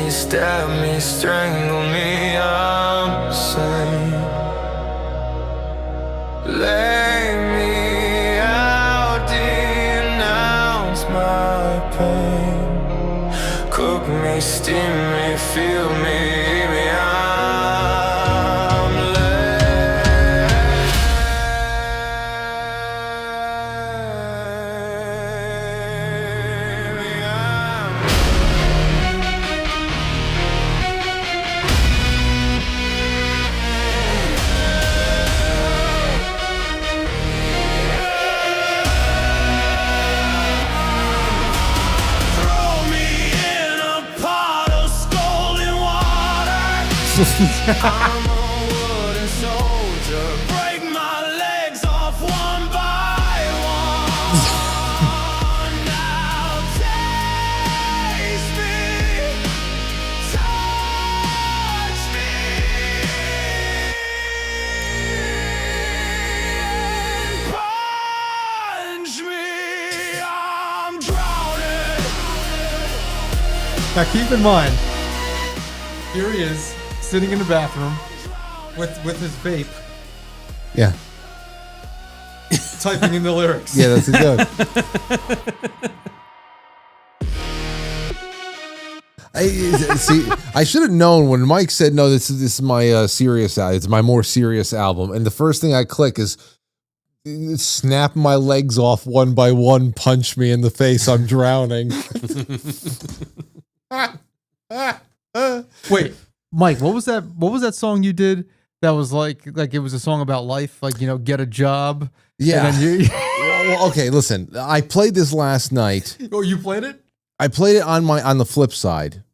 Stab me, strangle me, I'm sane. Lay me out, denounce my pain. Cook me, steam me, feel me, eat me, I'm I'm a wooden soldier, break my legs off one by one. Now taste me, touch me, punch me, I'm drowning. Now keep in mind, here he is, sitting in the bathroom with his vape. Yeah. Typing in the lyrics. Yeah, that's good. I should have known when Mike said, no, this is my serious album. It's my more serious album. And the first thing I click is snap my legs off one by one, punch me in the face, I'm drowning. Wait, Mike, what was that song you did that was like it was a song about life, like, you know, get a job? Yeah. And then well, okay, listen. I played this last night. Oh, you played it? I played it on the flip side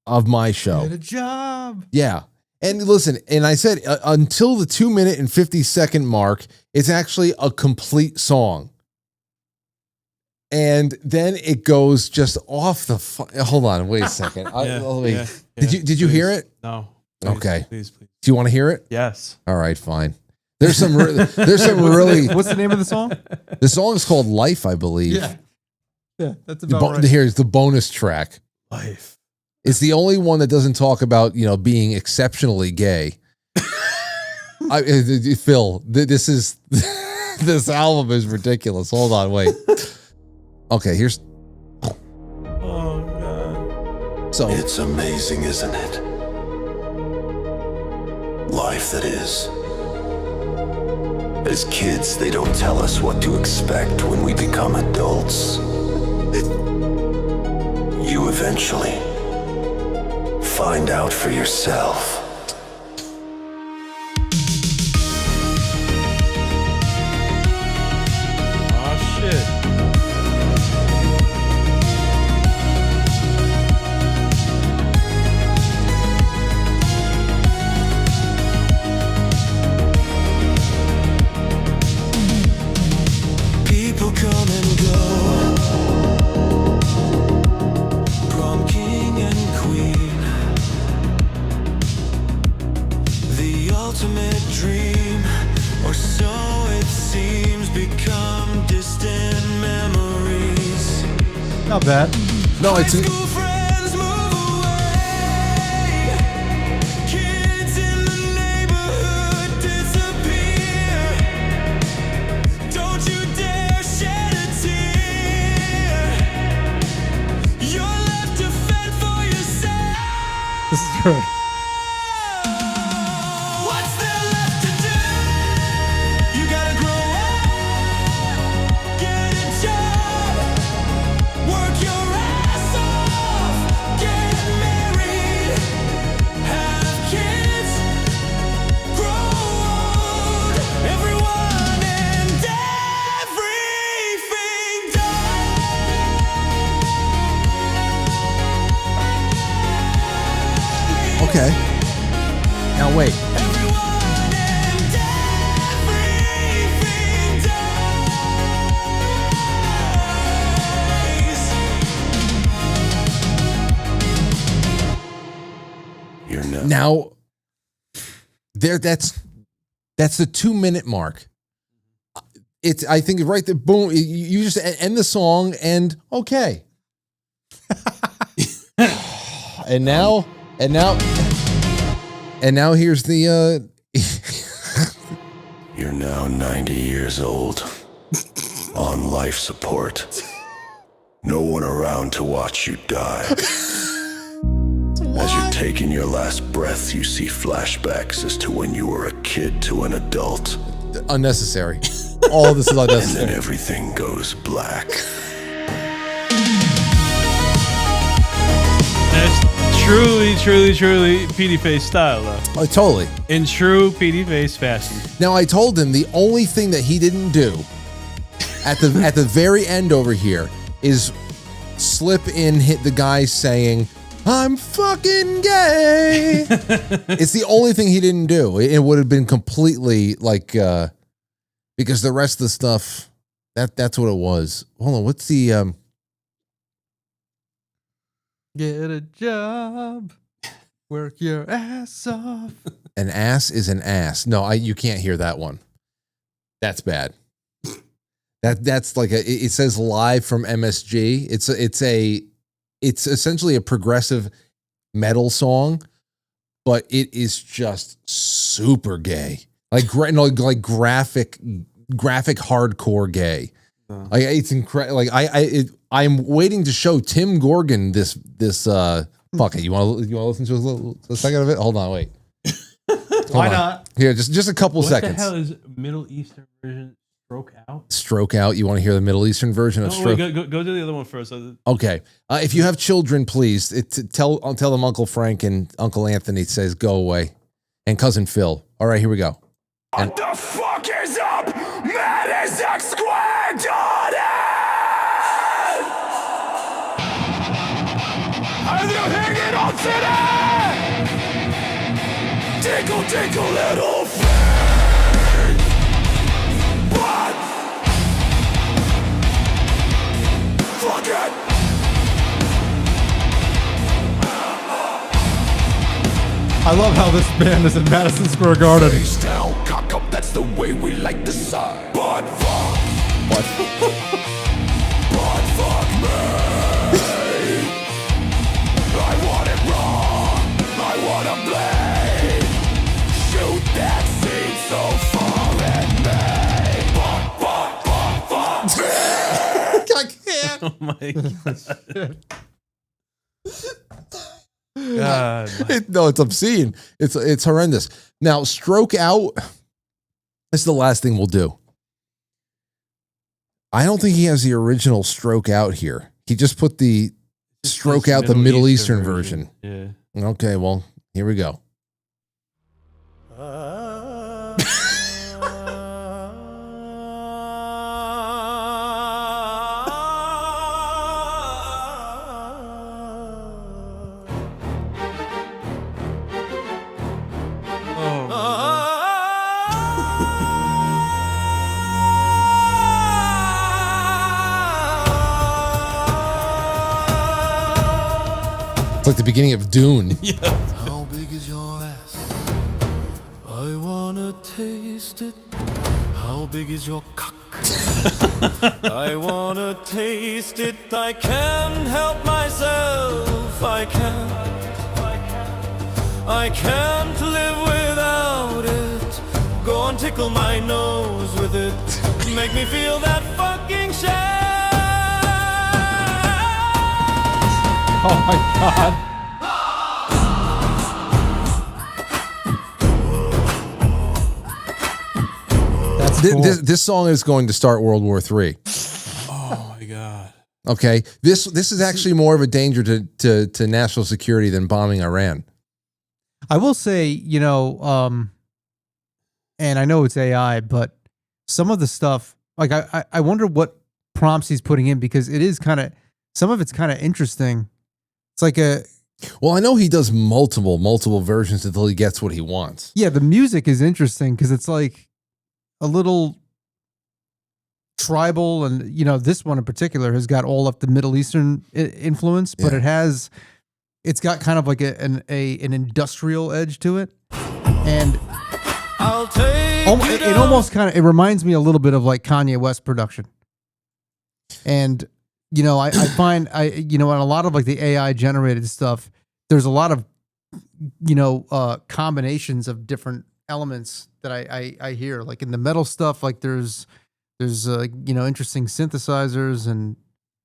of my show. Get a job. Yeah. And listen, and I said until the 2-minute and 50-second mark, it's actually a complete song. And then it goes just off the. Hold on, wait a second. Did you hear it? No. Please, okay. Please. Do you want to hear it? Yes. All right, fine. There's some really. What's the name of the song? The song is called "Life," I believe. Yeah, that's about right. Here's the bonus track. Life. It's the only one that doesn't talk about, you know, being exceptionally gay. Phil, this album is ridiculous. Hold on, wait. Okay, here's. Oh God. So it's amazing, isn't it? Life that is. As kids, they don't tell us what to expect when we become adults. You eventually find out for yourself. Oh shit. Not bad. No, it's This is good. okay. Now wait. Now, there. That's the 2-minute mark. It's. I think right there. Boom. You just end the song and okay. and now here's the. You're now 90 years old, on life support. No one around to watch you die. As you're taking your last breath, you see flashbacks as to when you were a kid to an adult. Unnecessary. All of this is unnecessary. And then everything goes black. That's truly Petey Face style, though. Oh, totally. In true Petey Face fashion. Now, I told him the only thing that he didn't do at the very end over here is slip in, hit the guy saying, "I'm fucking gay." It's the only thing he didn't do. It would have been completely like because the rest of the stuff that's what it was. Hold on, what's the Get a job, work your ass off. An ass is an ass. No, you can't hear that one. That's bad. That's like it says live from MSG. It's essentially a progressive metal song, but it is just super gay, like graphic hardcore gay. Like it's incredible. Like I'm waiting to show Tim Gorgon this. Fuck it. You want to listen to a second of it? Hold on, wait. Why not? Here, just a couple seconds. What the hell is Middle Eastern version? Stroke Out? Stroke Out. You want to hear the Middle Eastern version of Stroke? Wait, go to the other one first. Okay. If you have children, please tell them Uncle Frank and Uncle Anthony says go away, and Cousin Phil. All right, here we go. What the fuck is up? Madison Square Garden! Are you hanging on today? Tinkle, tinkle, little friend. What? Fuck it. I love how this band is in Madison Square Garden. Face down, cock up, that's the way we like to side. But fuck. What? But fuck me. I want it wrong. I want to blame. Shoot that seed so far at me. I can't. Oh my god. No, it's obscene. It's horrendous. Now, Stroke Out. This is the last thing we'll do. I don't think he has the original Stroke Out here. He just put the Stroke Out, the Middle Eastern version. Yeah. Okay, well, here we go. It's like the beginning of Dune. Yeah. How big is your ass? I wanna taste it. How big is your cock? I wanna taste it, I can't help myself, I can't live without it. Go on, tickle my nose with it, make me feel that fucking shame. Oh my God. That's cool. This song is going to start World War III. Oh my God. Okay, this is actually more of a danger to national security than bombing Iran. I will say, you know, and I know it's AI, but some of the stuff, like I wonder what prompts he's putting in, because it is kind of, some of it's kind of interesting. It's like well, I know he does multiple versions until he gets what he wants. Yeah, the music is interesting because it's like a little tribal, and you know, this one in particular has got all of the Middle Eastern influence, but it's got kind of like an industrial edge to it, and it almost kind of, it reminds me a little bit of like Kanye West production. And you know, I find you know, in a lot of like the AI generated stuff, there's a lot of, you know, combinations of different elements that I hear, like in the metal stuff, like there's you know, interesting synthesizers, and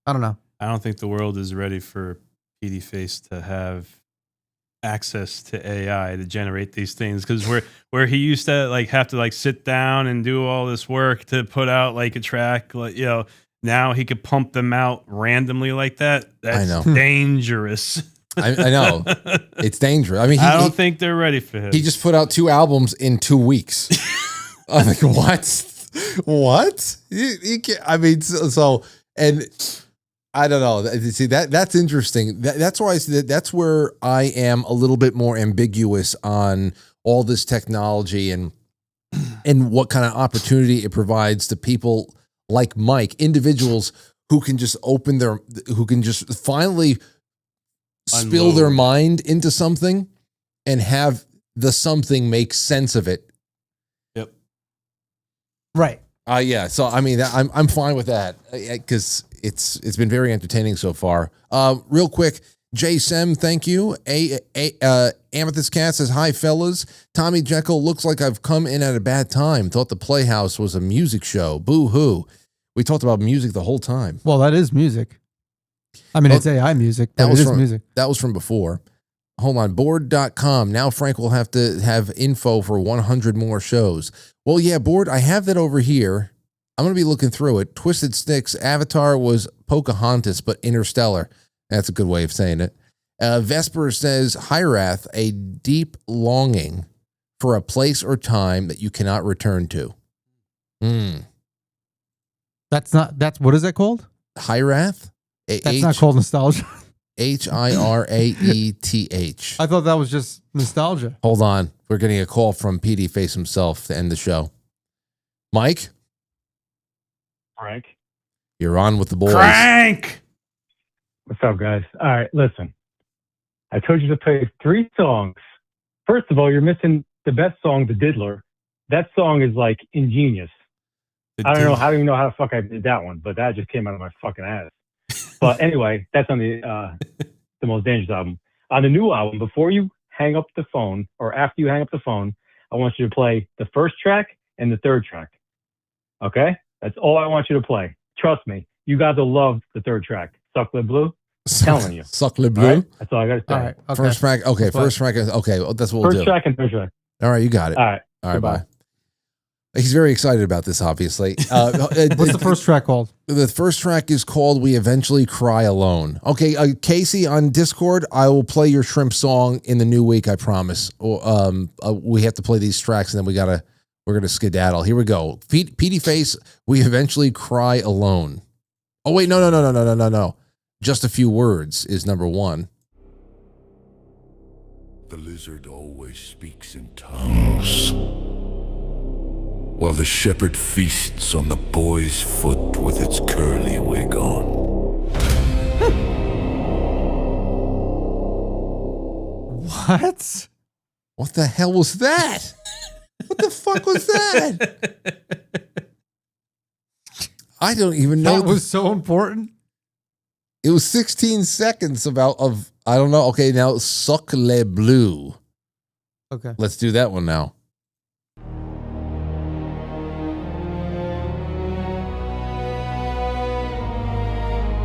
I don't know. I don't think the world is ready for PD Face to have access to AI to generate these things, because where he used to like have to like sit down and do all this work to put out like a track, like, you know, now he could pump them out randomly like that. That's I know. dangerous. I know. It's dangerous. I mean, I don't think they're ready for him. He just put out 2 albums in 2 weeks. I'm like, what? What? You can't, I mean, so, and I don't know. See, that's interesting. That's why I said that's where I am a little bit more ambiguous on all this technology and what kind of opportunity it provides to people like Mike, individuals who can just who can just finally spill their mind into something and have the something make sense of it. Yep. Right. Yeah. So I mean, I'm fine with that because it's been very entertaining so far. Real quick, Jay Sem, thank you. Amethyst Cat says, hi fellas. Tommy Jekyll, looks like I've come in at a bad time. Thought the Playhouse was a music show. Boo hoo. We talked about music the whole time. Well, that is music. I mean, it's AI music, but it is music. That was from before. Hold on, board.com. Now Frank will have to have info for 100 more shows. Well, yeah, Board, I have that over here. I'm going to be looking through it. Twisted Sticks, Avatar was Pocahontas, but Interstellar. That's a good way of saying it. Vesper says, Hyrath, a deep longing for a place or time that you cannot return to. That's what is that called? Hyrath? That's not called nostalgia. Hiraeth. I thought that was just nostalgia. Hold on. We're getting a call from PD Face himself to end the show. Mike? Frank? You're on with the boys. Frank! What's up, guys? All right, listen. I told you to play 3 songs. First of all, you're missing the best song, The Diddler. That song is like ingenious. I don't even know how the fuck I did that one, but that just came out of my fucking ass. But anyway, that's on the Most Dangerous album. On the new album, before you hang up the phone, or after you hang up the phone, I want you to play the first track and the third track. Okay? That's all I want you to play. Trust me, you guys will love the third track. Suck Le Bleu. Telling you. Suck Le Bleu. Right? That's all I got to say. All right, okay. First track. Okay, first track. Okay, well, that's what we'll do. First track and third track. All right, you got it. All right. All right, bye. He's very excited about this, obviously. What's the first track called? The first track is called We Eventually Cry Alone. Okay, Casey on Discord, I will play your shrimp song in the new week, I promise. We have to play these tracks, and then we're going to skedaddle. Here we go. PD Face, We Eventually Cry Alone. Oh, wait, no. Just a Few Words is number 1. The lizard always speaks in tongues, while the shepherd feasts on the boy's foot with its curly wig on. What? What the hell was that? What the fuck was that? I don't even know. That was so important. It was 16 seconds I don't know. Okay, now Suck Le Bleu. Okay. Let's do that one now.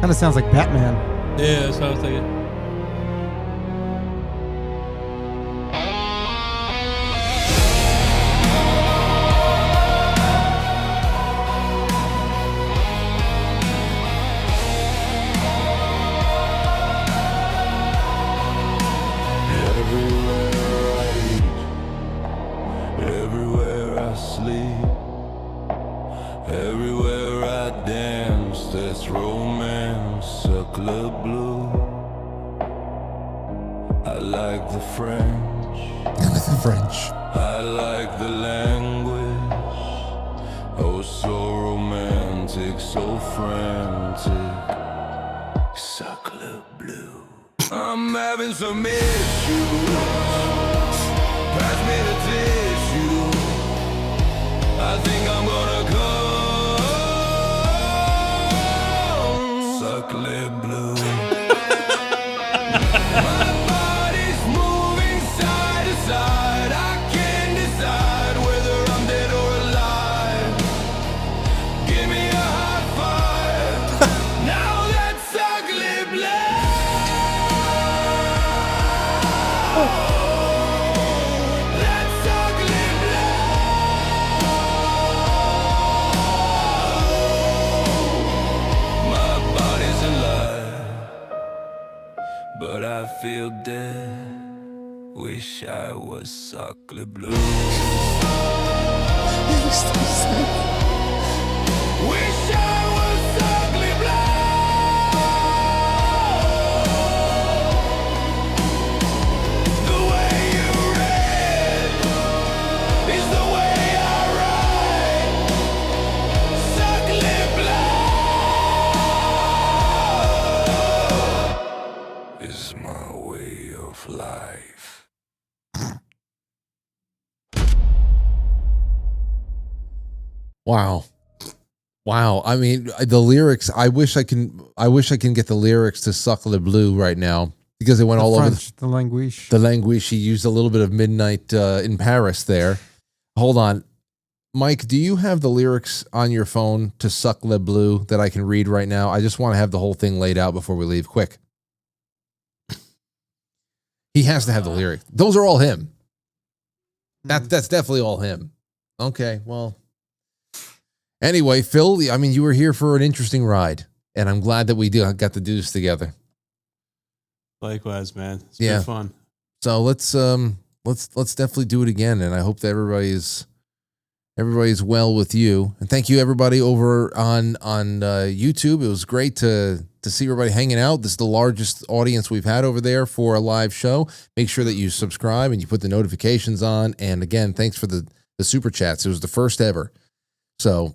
Kind of sounds like Batman. Yeah, that's what I was thinking. Everywhere I sleep, everywhere I dance, that's romance, Suck Le Bleu. I like the French. I like the language. Oh, so romantic, so frantic. Suck Le Bleu. I'm having some issues. Pass me the tissue. I think I'm gonna come. Suck Le Bleu. My body's moving side to side. I can't decide whether I'm dead or alive. Give me a high five. Now that's Suck Le Bleu. But I feel dead. Wish I was Suck Le Bleu. Wish I was Suck Le Bleu. The way you read is the way I write. Suck Le Bleu is my way of life. Wow. I mean, the lyrics, I wish I can get the lyrics to Suck Le Bleu right now because it went all over the language. The language. He used a little bit of Midnight in Paris there. Hold on. Mike, do you have the lyrics on your phone to Suck Le Bleu that I can read right now? I just want to have the whole thing laid out before we leave. Quick. He has to have the lyrics. Those are all him. That's definitely all him. Okay, well. Anyway, Phil, I mean, you were here for an interesting ride, and I'm glad that we got to do this together. Likewise, man. It's been fun. So let's definitely do it again, and I hope that everybody's well with you. And thank you everybody over on YouTube. It was great to see everybody hanging out. This is the largest audience we've had over there for a live show. Make sure that you subscribe and you put the notifications on. And again, thanks for the super chats. It was the first ever. So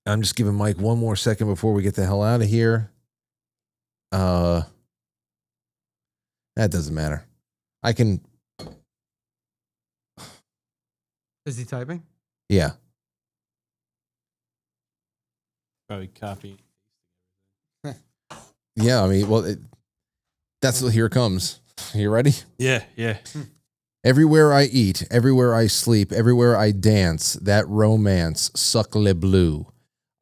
I'm just giving Mike one more second before we get the hell out of here. That doesn't matter. I can. Is he typing? Yeah. Probably copy. Yeah, I mean, well, here it comes. You ready? Yeah. Everywhere I eat, everywhere I sleep, everywhere I dance, that romance, Suck Le Bleu.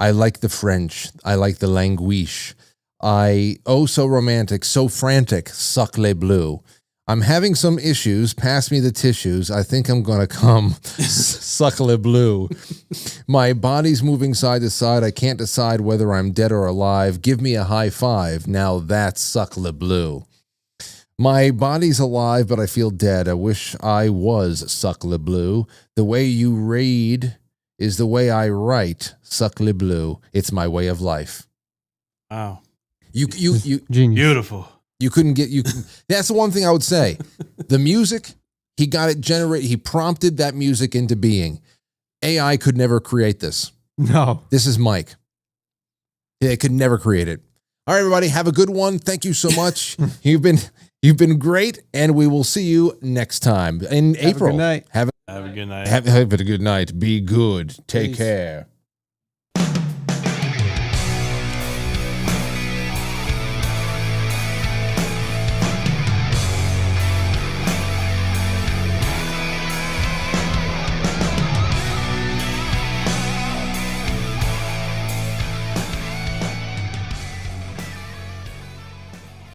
I like the French. I like the languiche. So romantic, so frantic, Suck Le Bleu. I'm having some issues. Pass me the tissues. I think I'm going to come. Suck Le Bleu. My body's moving side to side. I can't decide whether I'm dead or alive. Give me a high five. Now that's Suck Le Bleu. My body's alive, but I feel dead. I wish I was Suck Le Bleu. The way you read is the way I write. Suck Le Bleu. It's my way of life. Wow. You Genius. Beautiful. You couldn't get that's the one thing I would say. The music, he got it generated. He prompted that music into being. AI could never create this. No. This is Mike. They could never create it. All right, everybody, have a good one. Thank you so much. You've been great, and we will see you next time in April. Have a good night. Have a good night. Have a good night. Be good. Take care.